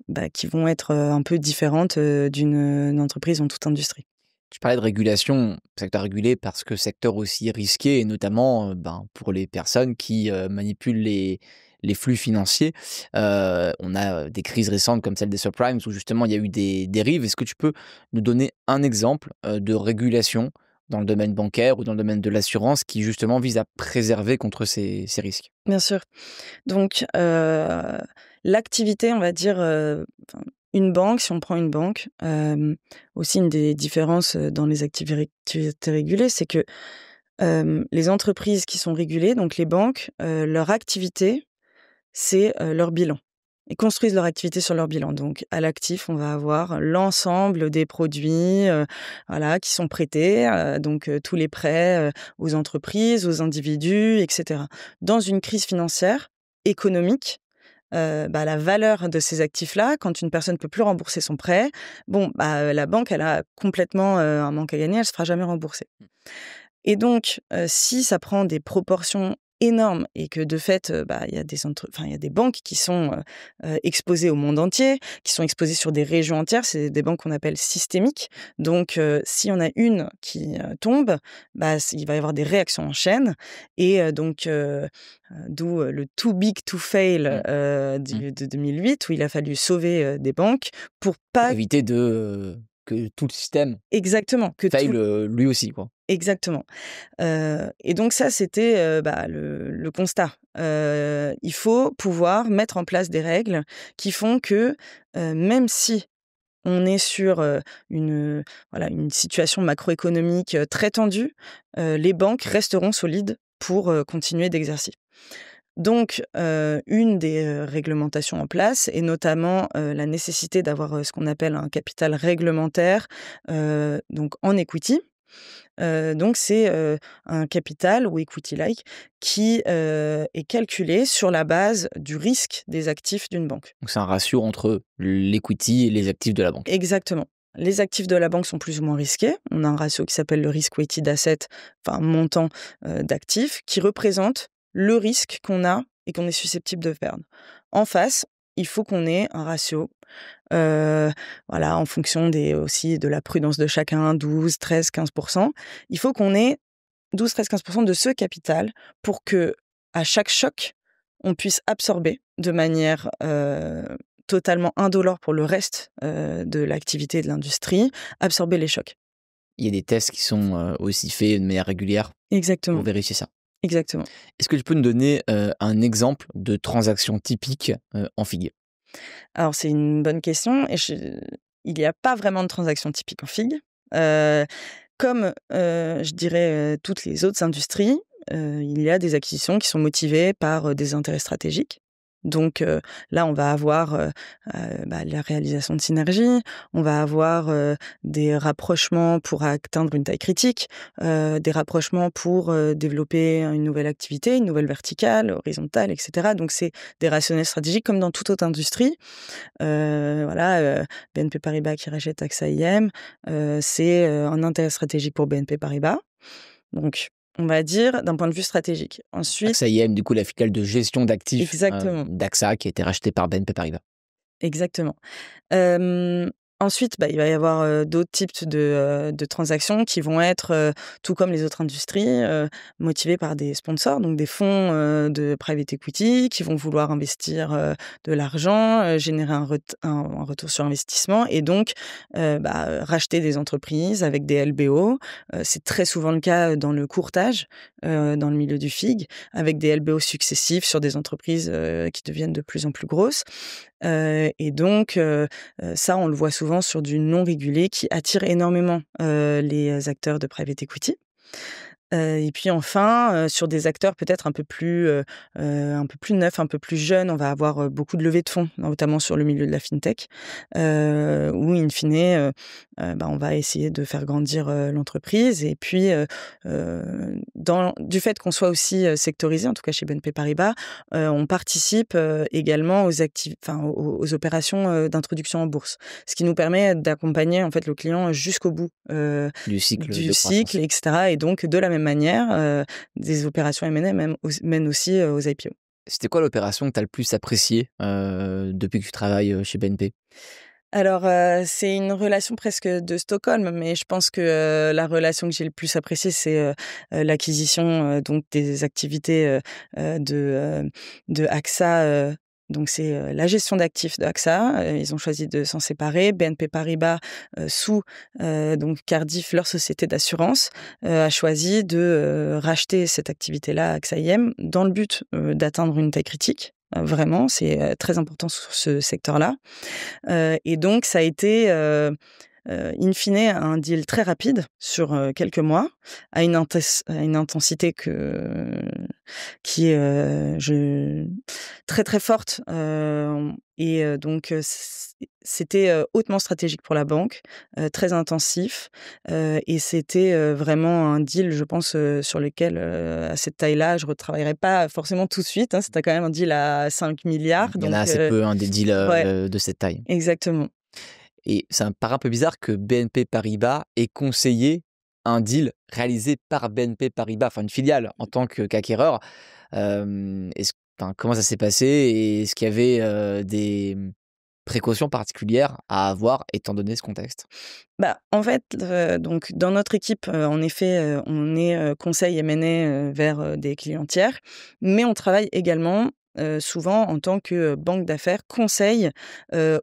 bah, qui vont être, un peu différentes, d'une entreprise dans toute industrie. Tu parlais de régulation, secteur régulé parce que secteur aussi risqué et notamment, pour les personnes qui, manipulent les flux financiers. On a, des crises récentes comme celle des subprimes où justement il y a eu des dérives. Est-ce que tu peux nous donner un exemple, de régulation dans le domaine bancaire ou dans le domaine de l'assurance qui justement vise à préserver contre ces risques? Bien sûr. Donc, l'activité, on va dire, enfin, une banque, si on prend une banque, aussi une des différences, dans les activités régulées, c'est que, les entreprises qui sont régulées, donc les banques, leur activité, c'est, leur bilan. Ils construisent leur activité sur leur bilan. Donc à l'actif, on va avoir l'ensemble des produits, voilà, qui sont prêtés, tous les prêts, aux entreprises, aux individus et cetera. Dans une crise financière, économique, la valeur de ces actifs-là, quand une personne ne peut plus rembourser son prêt, la banque, elle a complètement, un manque à gagner, elle ne se fera jamais rembourser. Et donc, si ça prend des proportions énormes et que de fait, il y a il y a des banques qui sont, exposées au monde entier, qui sont exposées sur des régions entières, c'est des banques qu'on appelle systémiques. Donc, s'il y en a une qui, tombe, il va y avoir des réactions en chaîne et d'où, le too big to fail, Mmh. Mmh. de 2008 où il a fallu sauver, des banques pour Pour pas éviter que tout le système exactement, que faille, tout lui aussi, quoi. exactement. Et donc ça, c'était, le constat. Il faut pouvoir mettre en place des règles qui font que, même si on est sur, une situation macroéconomique, très tendue, les banques resteront solides pour, continuer d'exercer. Donc, une des, réglementations en place est notamment, la nécessité d'avoir, ce qu'on appelle un capital réglementaire, donc en equity. Donc c'est, un capital ou equity-like qui, est calculé sur la base du risque des actifs d'une banque. Donc c'est un ratio entre l'equity et les actifs de la banque. Exactement. Les actifs de la banque sont plus ou moins risqués. On a un ratio qui s'appelle le risk weighted asset, enfin montant, d'actifs qui représente le risque qu'on a et qu'on est susceptible de perdre. En face, il faut qu'on ait un ratio, heu, en fonction aussi de la prudence de chacun, 12, 13, 15%. Il faut qu'on ait 12, 13, 15% de ce capital pour que, à chaque choc, on puisse absorber de manière, totalement indolore pour le reste, de l'activité et de l'industrie, absorber les chocs. Il y a des tests qui sont, aussi faits de manière régulière pour Exactement, vérifier ça. exactement. Est-ce que tu peux nous donner, un exemple de transaction typique, en FIG? Alors c'est une bonne question et il n'y a pas vraiment de transaction typique en figue. Heu, Comme, je dirais, toutes les autres industries, il y a des acquisitions qui sont motivées par, des intérêts stratégiques. Donc, là, on va avoir, la réalisation de synergies, on va avoir, des rapprochements pour atteindre une taille critique, des rapprochements pour, développer une nouvelle activité, une nouvelle verticale, horizontale et cetera. Donc c'est des rationnels stratégiques comme dans toute autre industrie. BNP Paribas qui rachète AXA IM, c'est, un intérêt stratégique pour BNP Paribas. Donc, on va dire d'un point de vue stratégique. Ensuite AXA IM, du coup, la filiale de gestion d'actifs, exactement, d'AXA qui a été rachetée par BNP Paribas. exactement. Hem, Ensuite, il va y avoir, d'autres types de transactions qui vont être, tout comme les autres industries, motivées par des sponsors, donc des fonds, de private equity qui vont vouloir investir, de l'argent, générer un retour sur investissement et donc, racheter des entreprises avec des LBO. C'est très souvent le cas dans le courtage, dans le milieu du FIG, avec des LBO successifs sur des entreprises, qui deviennent de plus en plus grosses. Et donc, ça, on le voit souvent sur du non régulé qui attire énormément, les acteurs de private equity. Et puis enfin, sur des acteurs peut-être un peu plus neufs, un peu plus jeunes, on va avoir, beaucoup de levées de fonds, notamment sur le milieu de la fintech, où in fine, on va essayer de faire grandir, l'entreprise et puis, du fait qu'on soit aussi, sectorisé, en tout cas chez BNP Paribas, on participe, également aux opérations, d'introduction en bourse. Ce qui nous permet d'accompagner en fait le client jusqu'au bout, Du cycle du de cycle croissance. et cetera et donc de la même manière, des opérations M&A mènent aussi, aux IPO. C'était quoi l'opération que tu as le plus appréciée, depuis que tu travailles, chez BNP? Alors, c'est une relation presque de Stockholm, mais je pense que, la relation que j'ai le plus appréciée, c'est, l'acquisition, donc des activités, de AXA, donc c'est, la gestion d'actifs de AXA. Ils ont choisi de s'en séparer. BNP Paribas, sous, donc Cardif, leur société d'assurance, a choisi de, racheter cette activité-là, AXA IM, dans le but, d'atteindre une taille critique. Vraiment, c'est, très important sur ce secteur-là. Et donc ça a été, in fine, un deal très rapide sur, quelques mois, à une intensité qui est, je très, très forte, donc c'était, hautement stratégique pour la banque, très intensif, et c'était, vraiment un deal, je pense, sur lequel, à cette taille-là, je retravaillerai pas forcément tout de suite, hein. C'était quand même un deal à 5 milliards, Il y en a donc assez peu, hein, des deals, ouais, de cette taille. exactement. Et ça me paraît un peu bizarre que BNP Paribas ait conseillé un deal réalisé par BNP Paribas, enfin une filiale en tant qu'acquéreur. Comment ça s'est passé et est-ce qu'il y avait, des, précautions particulières à avoir étant donné ce contexte? Bah, en fait, donc dans notre équipe, en effet, on est, conseil M&A, vers, des clients tiers, mais on travaille également, souvent en tant que, banque d'affaires conseil,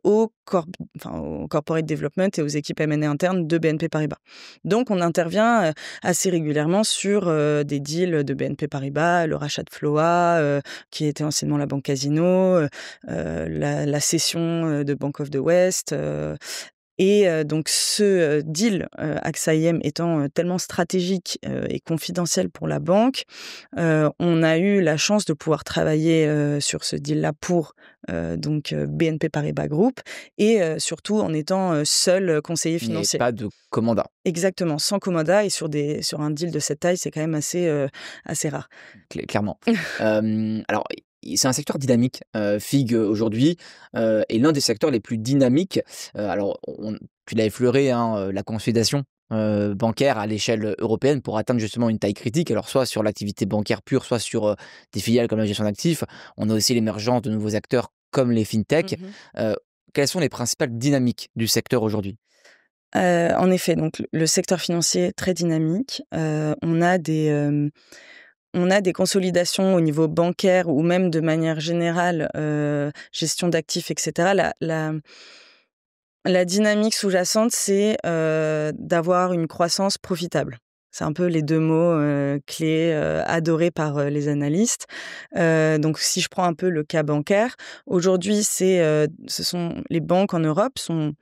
au corporate development et aux équipes M&A internes de BNP Paribas. Donc on intervient, assez régulièrement sur, des deals de BNP Paribas, le rachat de Floa, qui était anciennement la banque Casino, la cession, de Bank of the West, donc ce, deal, AXA IM étant, tellement stratégique, et confidentiel pour la banque, on a eu la chance de pouvoir travailler, sur ce deal-là pour, BNP Paribas Group et surtout en étant, seul conseiller Il n'y avait financier. pas de commandant, Exactement, sans commanda et sur un deal de cette taille, c'est quand même assez rare. clairement. Alors c'est un secteur dynamique, FIG, aujourd'hui, est l'un des secteurs les plus dynamiques. Alors tu l'as effleuré, hein, la consolidation, bancaire à l'échelle européenne pour atteindre justement une taille critique. Alors soit sur l'activité bancaire pure, soit sur, des filiales comme la gestion d'actifs. On a aussi l'émergence de nouveaux acteurs comme les fintech. Mmh. Heu, Quelles sont les principales dynamiques du secteur aujourd'hui? En effet, donc le secteur financier est très dynamique. On a des consolidations au niveau bancaire ou même de manière générale, gestion d'actifs et cetera. La dynamique sous-jacente, c'est, d'avoir une croissance profitable. C'est un peu les 2 mots, clés, adorés par, les analystes. Donc si je prends un peu le cas bancaire, aujourd'hui, ce sont les banques en Europe sont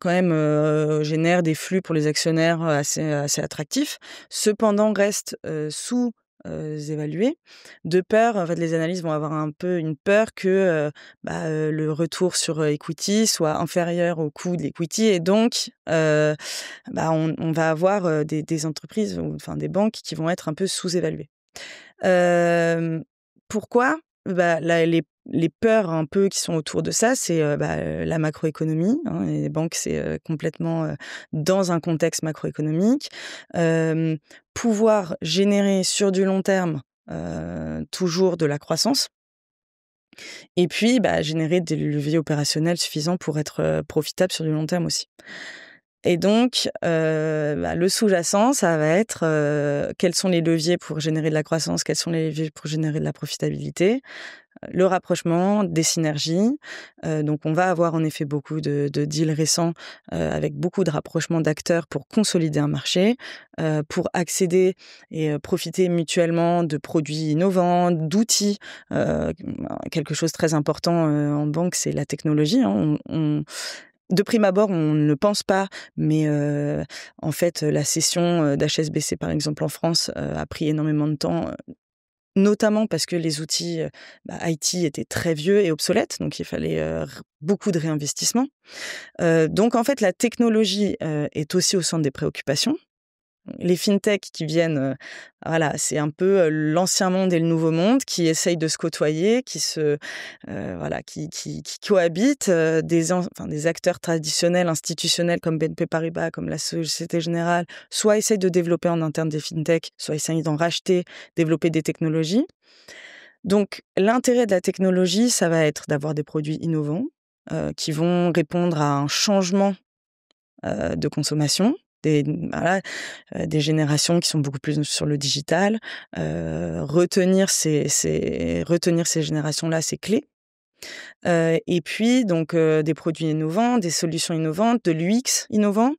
quand même, génère des flux pour les actionnaires, assez attractifs. Cependant restent, sous, évalués, de peur en fait, les analystes vont avoir un peu une peur que, le retour sur, equity soit inférieur au coût de l'equity et donc, on va avoir, des entreprises ou enfin des banques qui vont être un peu sous-évaluées. Hem, Pourquoi? Les peurs un peu qui sont autour de ça, c'est, la macroéconomie, hein, et les banques, c'est, complètement, dans un contexte macroéconomique. Hem, Pouvoir générer sur du long terme, toujours de la croissance et puis, générer des leviers opérationnels suffisants pour être, profitable sur du long terme aussi. Et donc, le sous-jacent, ça va être, quels sont les leviers pour générer de la croissance? Quels sont les leviers pour générer de la profitabilité? Le rapprochement, des synergies. Donc on va avoir en effet beaucoup de deals récents, avec beaucoup de rapprochements d'acteurs pour consolider un marché, pour accéder et profiter mutuellement de produits innovants, d'outils. Quelque chose de très important, en banque, c'est la technologie, hein. de prime abord, on ne pense pas, mais en fait, la cession d'HSBC, par exemple, en France, a pris énormément de temps, notamment parce que les outils IT étaient très vieux et obsolètes, donc il fallait beaucoup de réinvestissement. Donc en fait, la technologie est aussi au centre des préoccupations. Les fintechs qui viennent, voilà, c'est un peu l'ancien monde et le nouveau monde qui essayent de se côtoyer, voilà, qui cohabitent. Des acteurs traditionnels, institutionnels comme BNP Paribas, comme la Société Générale, soit essayent de développer en interne des fintechs, soit essayent d'en racheter, développer des technologies. Donc l'intérêt de la technologie, ça va être d'avoir des produits innovants qui vont répondre à un changement de consommation, voilà, des générations qui sont beaucoup plus sur le digital. Retenir ces générations-là, c'est clé. Et puis donc des produits innovants, des solutions innovantes, de l'UX innovant,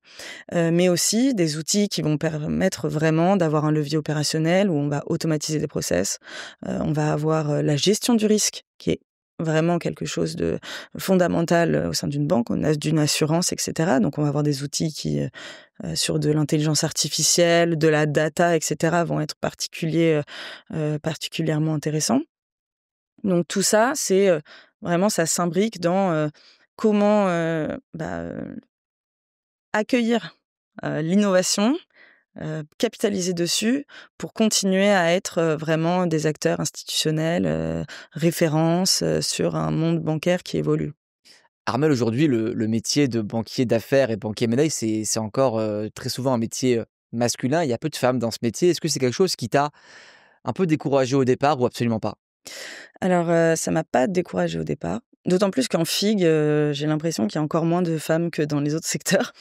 mais aussi des outils qui vont permettre vraiment d'avoir un levier opérationnel où on va automatiser des process. On va avoir la gestion du risque qui est vraiment quelque chose de fondamental au sein d'une banque, d'une assurance, etc. Donc on va avoir des outils qui, sur de l'intelligence artificielle, de la data, etc., vont être particulièrement intéressants. Donc tout ça, c'est vraiment, ça s'imbrique dans comment accueillir l'innovation, capitaliser dessus pour continuer à être vraiment des acteurs institutionnels, références sur un monde bancaire qui évolue. Armelle, aujourd'hui, le métier de banquier d'affaires et banquier M&A, c'est encore très souvent un métier masculin. Il y a peu de femmes dans ce métier. Est-ce que c'est quelque chose qui t'a un peu découragé au départ ou absolument pas? Alors, ça m'a pas découragée au départ, d'autant plus qu'en FIG, j'ai l'impression qu'il y a encore moins de femmes que dans les autres secteurs.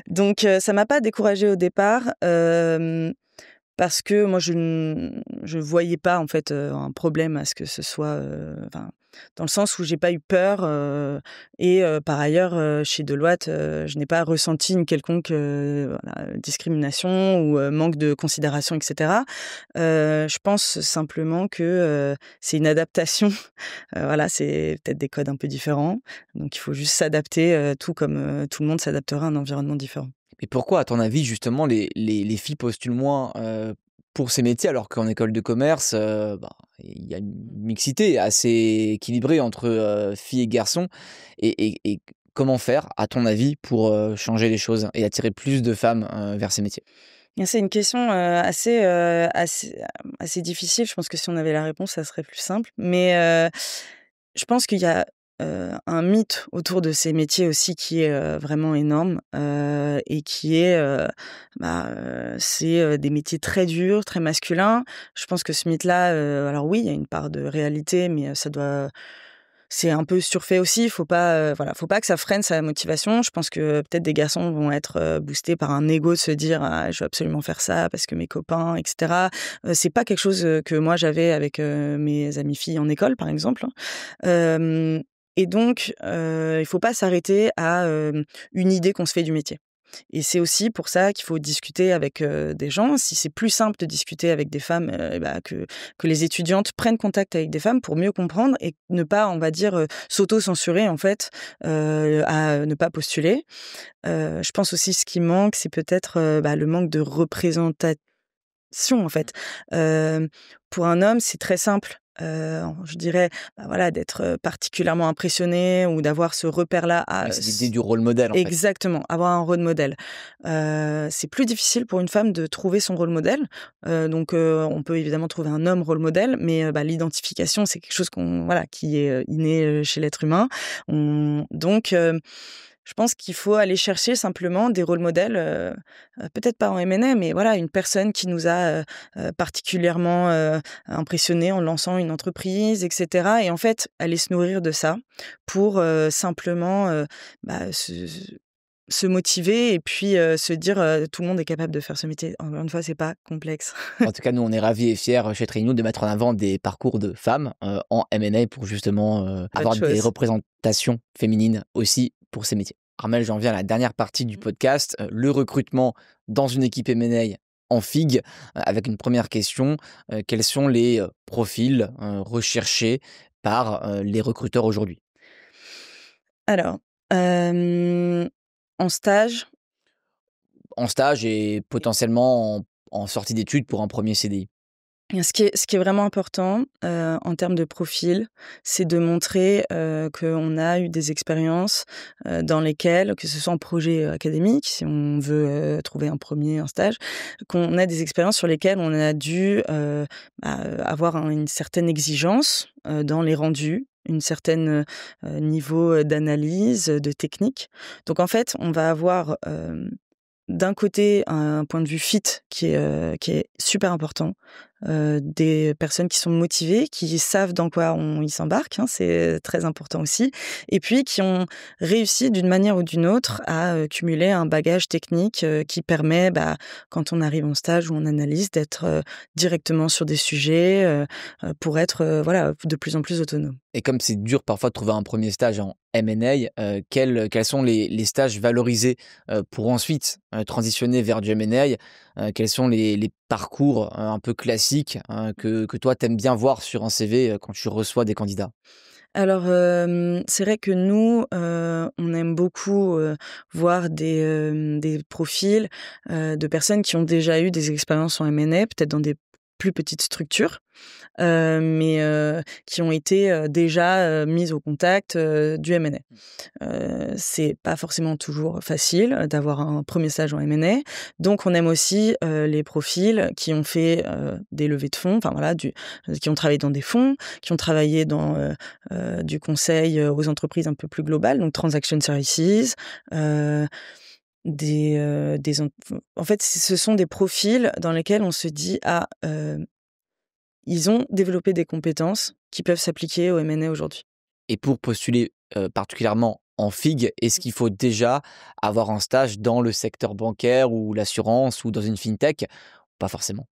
Donc, ça m'a pas découragée au départ, parce que moi je voyais pas en fait, un problème à ce que ce soit, enfin, dans le sens où j'ai pas eu peur, et par ailleurs, chez Deloitte, je n'ai pas ressenti une quelconque, voilà, discrimination ou manque de considération et cetera. Je pense simplement que, c'est une adaptation, voilà, c'est peut-être des codes un peu différents, donc il faut juste s'adapter, tout comme, tout le monde s'adaptera à un environnement différent. Et pourquoi, à ton avis, justement, les filles postulent moins pour ces métiers alors qu'en école de commerce, il y a une mixité assez équilibrée entre filles et garçons et comment faire, à ton avis, pour changer les choses et attirer plus de femmes vers ces métiers? Et c'est une question, assez difficile. Je pense que si on avait la réponse, ça serait plus simple. Mais, je pense qu'il y a, un mythe autour de ces métiers aussi qui est, vraiment énorme, et qui est, c'est, des métiers très durs, très masculins. Je pense que ce mythe-là, alors oui, il y a une part de réalité, mais, c'est un peu surfait aussi. Voilà, faut pas que ça freine sa motivation. Je pense que peut-être des garçons vont être boostés par un ego de se dire ah, je veux absolument faire ça parce que mes copains, etc. C'est pas quelque chose que moi j'avais avec mes amies filles en école, par exemple, hein. Et donc il faut pas s'arrêter à une idée qu'on se fait du métier. Et c'est aussi pour ça qu'il faut discuter avec des gens. Si c'est plus simple de discuter avec des femmes, que les étudiantes prennent contact avec des femmes pour mieux comprendre et ne pas, on va dire, s'auto-censurer en fait, à ne pas postuler. Je pense aussi ce qui manque, c'est peut-être, le manque de représentation en fait. Pour un homme, c'est très simple, je dirais, voilà, d'être, particulièrement impressionné ou d'avoir ce repère-là. Ouais, c'est l'idée du rôle modèle, en fait. Exactement, avoir un rôle modèle. C'est plus difficile pour une femme de trouver son rôle modèle. Donc on peut évidemment trouver un homme rôle modèle, mais l'identification, c'est quelque chose voilà, qui est inné chez l'être humain. Donc je pense qu'il faut aller chercher simplement des rôles modèles, peut-être pas en M&A, mais voilà, une personne qui nous a particulièrement impressionnés en lançant une entreprise, et cetera. Et en fait, aller se nourrir de ça pour simplement se motiver et puis se dire tout le monde est capable de faire ce métier. Encore une fois, c'est pas complexe. En tout cas, nous, on est ravis et fiers chez Trainou de mettre en avant des parcours de femmes en M&A pour justement Bonne avoir des chose. représentations féminines aussi pour ces métiers. Armelle, j'en viens à la dernière partie du podcast, le recrutement dans une équipe M&A en FIG, avec une première question. Quels sont les profils recherchés par les recruteurs aujourd'hui? Alors, Hem, En stage. En stage et potentiellement en sortie d'études pour un premier CDI? Ce qui est vraiment important, en termes de profil, c'est de montrer, qu'on a eu des expériences, dans lesquelles, que ce soit en projet, académique, si on veut, trouver un stage, qu'on a des expériences sur lesquelles on a dû, avoir une certaine exigence, dans les rendus, une certaine, niveau, d'analyse, de technique. Donc en fait, on va avoir, d'un côté, un point de vue fit qui est super important, des personnes qui sont motivées, qui savent dans quoi ils s'embarquent, hein, c'est très important aussi, et puis qui ont réussi d'une manière ou d'une autre à, cumuler un bagage technique, qui permet, quand on arrive en stage ou en analyse, d'être, directement sur des sujets, pour être, voilà, de plus en plus autonome. Et comme c'est dur parfois de trouver un premier stage en M&A, quels sont les stages valorisés, pour ensuite, transitionner vers du M&A? Quels sont les parcours, un peu classiques, que toi tu aimes bien voir sur un CV, quand tu reçois des candidats? Alors, c'est vrai que nous, on aime beaucoup, voir des profils, de personnes qui ont déjà eu des expériences en M&A, peut-être dans des plus petites structures, mais qui ont été, déjà, mises au contact, du M&A. C'est pas forcément toujours facile d'avoir un premier stage en M&A, donc on aime aussi, les profils qui ont fait, des levées de fonds, enfin voilà, qui ont travaillé dans des fonds, qui ont travaillé dans, du conseil, aux entreprises un peu plus globales, donc transaction services, heu, des en fait, ce sont des profils dans lesquels on se dit: «Ah, ils ont développé des compétences qui peuvent s'appliquer au M&A aujourd'hui». Et pour postuler, particulièrement en FIG, est-ce qu'il faut déjà avoir un stage dans le secteur bancaire ou l'assurance ou dans une fintech? Pas forcément.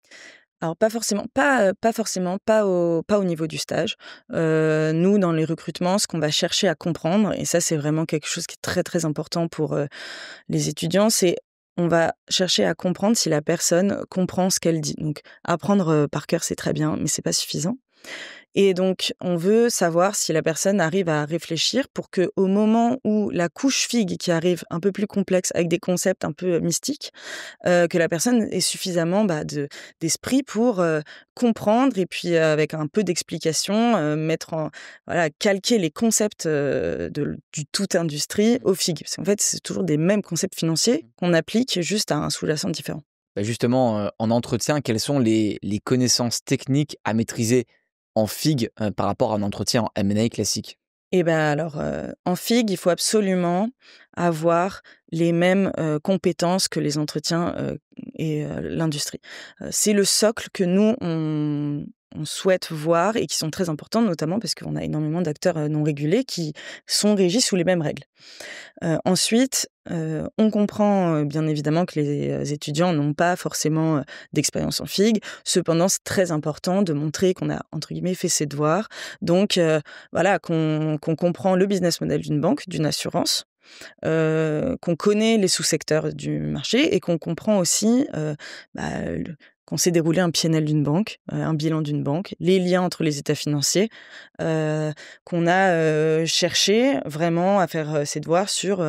Alors pas forcément, pas forcément, pas au niveau du stage. Nous, dans les recrutements, ce qu'on va chercher à comprendre, et ça, c'est vraiment quelque chose qui est très, très important pour, les étudiants, c'est on va chercher à comprendre si la personne comprend ce qu'elle dit. Donc apprendre, par cœur, c'est très bien, mais c'est pas suffisant. Et donc, on veut savoir si la personne arrive à réfléchir pour que, au moment où la couche figue qui arrive un peu plus complexe avec des concepts un peu, mystiques, que la personne ait suffisamment, d'esprit pour, comprendre, et puis, avec un peu d'explication, mettre en voilà, calquer les concepts, du toute industrie au FIG. Parce qu'en fait, c'est toujours des mêmes concepts financiers qu'on applique juste à un sous-jacent différent. Bah, justement, en entretien, quelles sont les connaissances techniques à maîtriser en FIG, par rapport à un entretien en M&A classique? Et ben alors, en FIG, il faut absolument avoir les mêmes, compétences que les entretiens, et l'industrie. C'est le socle que nous, on souhaite voir et qui sont très importants, notamment parce qu'on a énormément d'acteurs, non régulés qui sont régis sous les mêmes règles. Ensuite, on comprend, bien évidemment que les, étudiants n'ont pas forcément, d'expérience en FIG. Cependant, c'est très important de montrer qu'on a, entre guillemets, «fait ses devoirs». Donc, voilà, qu'on comprend le business model d'une banque, d'une assurance, qu'on connaît les sous-secteurs du marché, et qu'on comprend aussi, qu'on sait dérouler un PNL d'une banque, un bilan d'une banque, les liens entre les états financiers, qu'on a, cherché vraiment à faire, ses devoirs sur,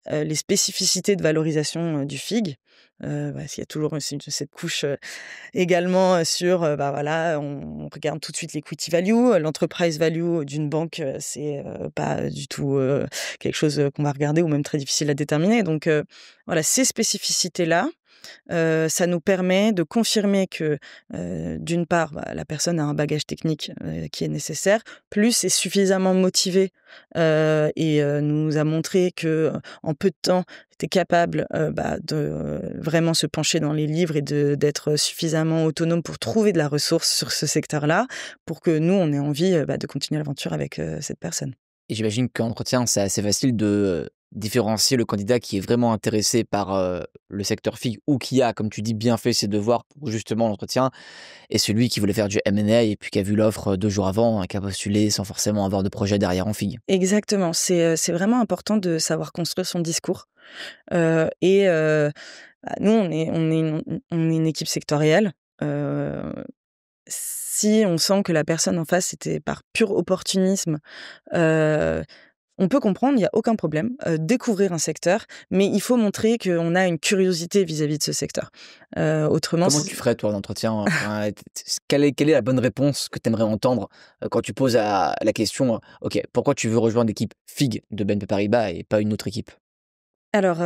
les spécificités de valorisation, du FIG. Parce qu'il y a toujours aussi cette couche, également, sur, voilà, on regarde tout de suite l'equity value, l'enterprise value d'une banque, c'est, pas du tout, quelque chose, qu'on va regarder, ou même très difficile à déterminer. Donc, voilà, ces spécificités-là, ça nous permet de confirmer que, d'une part, la personne a un bagage technique, qui est nécessaire, plus est suffisamment motivée, et nous a montré que, en peu de temps, était capable, de, vraiment se pencher dans les livres et d'être suffisamment autonome pour trouver de la ressource sur ce secteur-là, pour que nous, on ait envie, de continuer l'aventure avec, cette personne. Et j'imagine qu'en entretien, c'est assez facile de, différencier le candidat qui est vraiment intéressé par, le secteur FIG ou qui a, comme tu dis, bien fait ses devoirs pour justement l'entretien et celui qui voulait faire du M&A et puis qui a vu l'offre, 2 jours avant, qui a postulé sans forcément avoir de projet derrière en FIG. Exactement, c'est vraiment important de savoir construire son discours, et nous, on est une équipe sectorielle. Si on sent que la personne en face, c'était par pur opportunisme, heu on peut comprendre, il y a aucun problème, découvrir un secteur, mais il faut montrer qu'on a une curiosité vis-à-vis de ce secteur. Autrement Comment tu ferais, toi, un entretien? Enfin, quelle est la bonne réponse que tu aimerais entendre, quand tu poses la question, «OK, pourquoi tu veux rejoindre l'équipe FIG de BNP Paribas et pas une autre équipe?» Alors,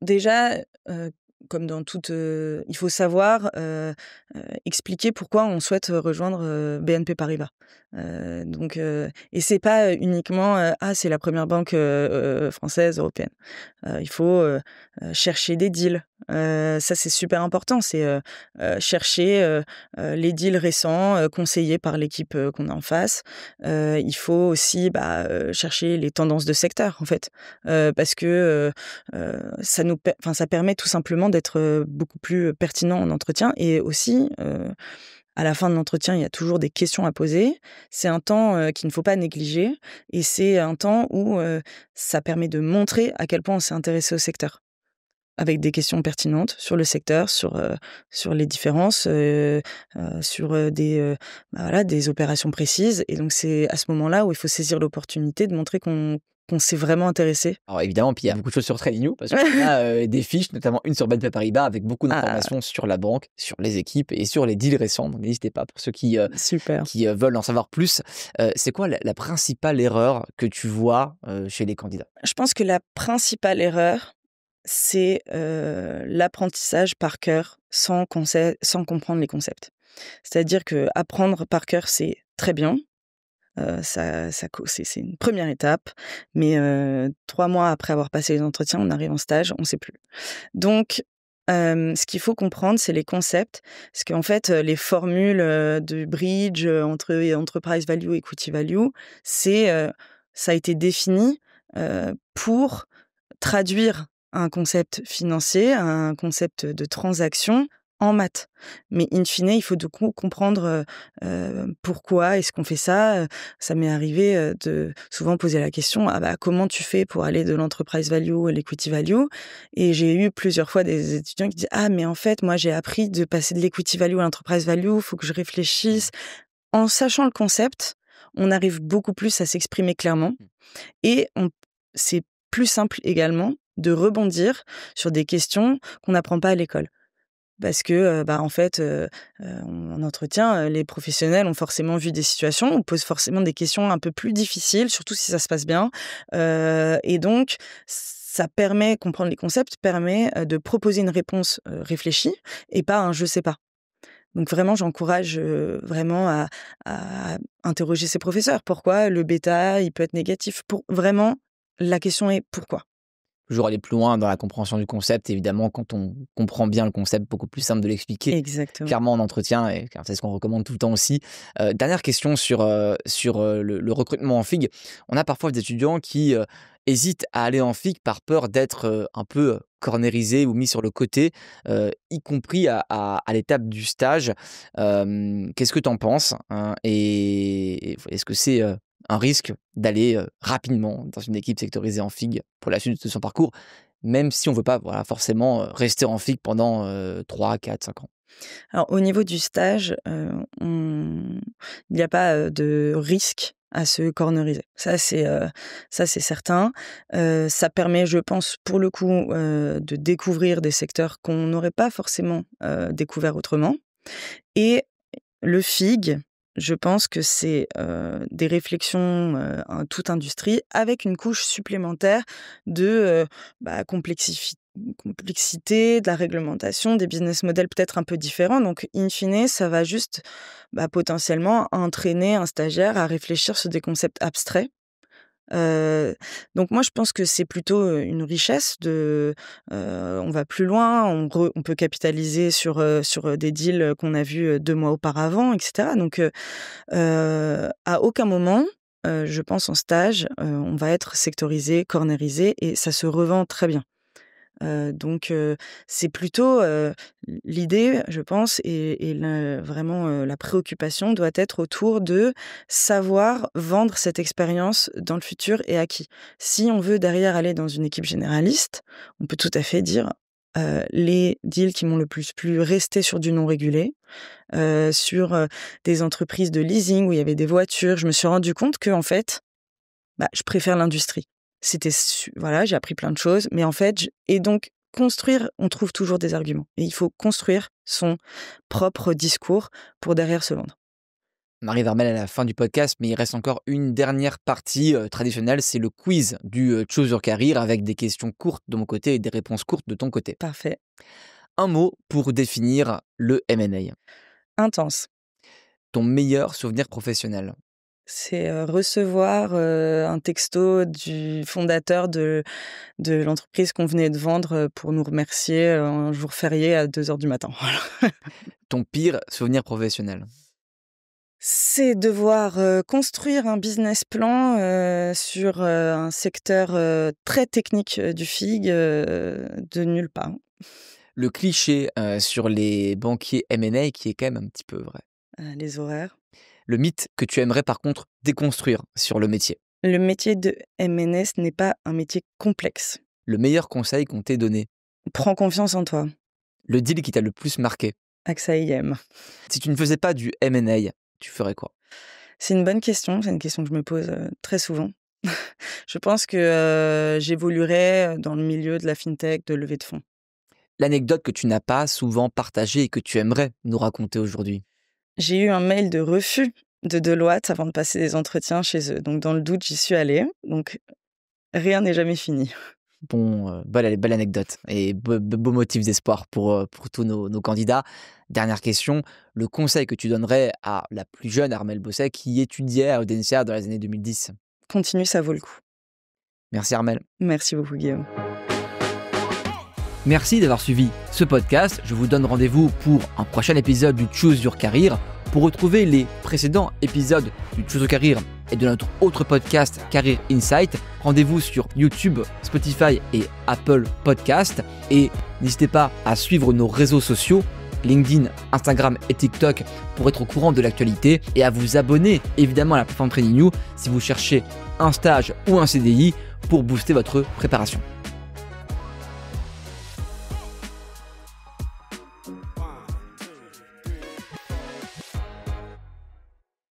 déjà, comme dans toute, il faut savoir, expliquer pourquoi on souhaite rejoindre, BNP Paribas. Et c'est pas uniquement, «Ah, c'est la première banque, française, européenne». Il faut, chercher des deals. Ça, c'est super important. C'est, chercher, les deals récents, conseillés par l'équipe, qu'on a en face. Il faut aussi, chercher les tendances de secteur, en fait. Parce que, ça permet tout simplement d'être, beaucoup plus pertinent en entretien et aussi, à la fin de l'entretien, il y a toujours des questions à poser. C'est un temps, qu'il ne faut pas négliger et c'est un temps où, ça permet de montrer à quel point on s'est intéressé au secteur. Avec des questions pertinentes sur le secteur, sur les différences, sur, des opérations précises et donc c'est à ce moment-là où il faut saisir l'opportunité de montrer qu'on s'est vraiment intéressé. Alors évidemment, puis il y a beaucoup de choses sur Trading parce qu'on a, des fiches, notamment une sur BNP Paribas avec beaucoup Ah, d'informations sur la banque, sur les équipes et sur les deals récents. Donc n'hésitez pas pour ceux qui, super. veulent en savoir plus. C'est quoi la principale erreur que tu vois, chez les candidats? Je pense que la principale erreur, c'est, l'apprentissage par cœur sans comprendre les concepts. C'est-à-dire qu'apprendre par cœur, c'est très bien, c'est une première étape, mais 3 mois après avoir passé les entretiens, on arrive en stage, on sait plus. Donc ce qu'il faut comprendre, c'est les concepts, parce qu'en fait, les formules, de bridge, entre enterprise value, equity value, ça a été défini, pour traduire un concept financier, un concept de transaction en maths. Mais in fine, il faut du coup comprendre, pourquoi est-ce qu'on fait ça? Ça m'est arrivé, de souvent poser la question: «Ah bah, comment tu fais pour aller de l'enterprise value à l'equity value?» Et j'ai eu plusieurs fois des étudiants qui disent: «Ah mais en fait, moi j'ai appris de passer de l'equity value à l'enterprise value, faut que je réfléchisse». En sachant le concept, on arrive beaucoup plus à s'exprimer clairement et c'est plus simple également de rebondir sur des questions qu'on n'apprend pas à l'école. Parce que, en fait, en entretien, les professionnels ont forcément vu des situations, on pose forcément des questions un peu plus difficiles, surtout si ça se passe bien. Et donc ça permet comprendre les concepts permet, de proposer une réponse, réfléchie et pas un «je sais pas». Donc vraiment, j'encourage, vraiment à interroger ses professeurs. Pourquoi le bêta, il peut être négatif? Vraiment, la question est: «Pourquoi?» Toujours aller plus loin dans la compréhension du concept. Évidemment, quand on comprend bien le concept, beaucoup plus simple de l'expliquer Exactement. clairement en entretien et car c'est ce qu'on recommande tout le temps aussi. Dernière question sur le recrutement en FIG. On a parfois des étudiants qui, hésitent à aller en FIG par peur d'être, un peu, cornérisés ou mis sur le côté, y compris à l'étape du stage. Qu'est-ce que tu en penses, hein? Et est-ce que c'est, un risque d'aller, rapidement dans une équipe sectorisée en FIG pour la suite de son parcours, même si on veut pas, voilà, forcément, rester en FIG pendant, 3, 4, 5 ans? Alors au niveau du stage, il n'y a pas, de risque à se corneriser. Ça c'est certain. Ça permet, je pense, pour le coup, de découvrir des secteurs qu'on n'aurait pas forcément, découverts autrement et le FIG, je pense que c'est, des réflexions, en toute industrie avec une couche supplémentaire de, complexité, de la réglementation, des business models peut-être un peu différents. Donc in fine, ça va juste, potentiellement entraîner un stagiaire à réfléchir sur des concepts abstraits. Heu, donc moi je pense que c'est plutôt, une richesse on va plus loin, on peut capitaliser sur des deals, qu'on a vus, 2 mois auparavant et cetera. À aucun moment, je pense en stage, on va être sectorisé, cornérisé et ça se revend très bien. C'est plutôt, l'idée, je pense et vraiment, la préoccupation doit être autour de savoir vendre cette expérience dans le futur et à qui. Si on veut derrière aller dans une équipe généraliste, on peut tout à fait dire, les deals qui m'ont le plus plu, rester sur du non régulé, sur, des entreprises de leasing où il y avait des voitures. Je me suis rendu compte qu'en fait, je préfère l'industrie. Voilà, j'ai appris plein de choses, mais en fait, et donc construire, on trouve toujours des arguments. Et il faut construire son propre discours pour derrière se vendre. On arrive Armelle à la fin du podcast, mais il reste encore une dernière partie traditionnelle, c'est le quiz du Choose Your Career avec des questions courtes de mon côté et des réponses courtes de ton côté. Parfait. Un mot pour définir le M&A. Intense. Ton meilleur souvenir professionnel. C'est recevoir un texto du fondateur de l'entreprise qu'on venait de vendre pour nous remercier un jour férié à 2h du matin. Voilà. Ton pire souvenir professionnel. C'est devoir construire un business plan sur un secteur très technique du FIG de nulle part. Le cliché sur les banquiers M&A qui est quand même un petit peu vrai. Les horaires. Le mythe que tu aimerais par contre déconstruire sur le métier. Le métier de M&A, ce n'est pas un métier complexe. Le meilleur conseil qu'on t'ait donné. Prends confiance en toi. Le deal qui t'a le plus marqué. AXA IM. Si tu ne faisais pas du M&A, tu ferais quoi? C'est une bonne question, c'est une question que je me pose très souvent. Je pense que j'évoluerais dans le milieu de la fintech, de levée de fonds. L'anecdote que tu n'as pas souvent partagée et que tu aimerais nous raconter aujourd'hui. J'ai eu un mail de refus de Deloitte avant de passer des entretiens chez eux. Donc dans le doute, j'y suis allée. Donc rien n'est jamais fini. Bon, belle anecdote et beau motif d'espoir pour tous nos candidats. Dernière question, le conseil que tu donnerais à la plus jeune Armelle Bosset qui étudiait à Audencia dans les années 2010? Continue, ça vaut le coup. Merci Armelle. Merci beaucoup Guillaume. Merci d'avoir suivi ce podcast. Je vous donne rendez-vous pour un prochain épisode du Choose Your Career. Pour retrouver les précédents épisodes du Choose Your Career et de notre autre podcast Career Insight, rendez-vous sur YouTube, Spotify et Apple Podcast. Et n'hésitez pas à suivre nos réseaux sociaux, LinkedIn, Instagram et TikTok pour être au courant de l'actualité et à vous abonner évidemment à la plateforme Training You si vous cherchez un stage ou un CDI pour booster votre préparation.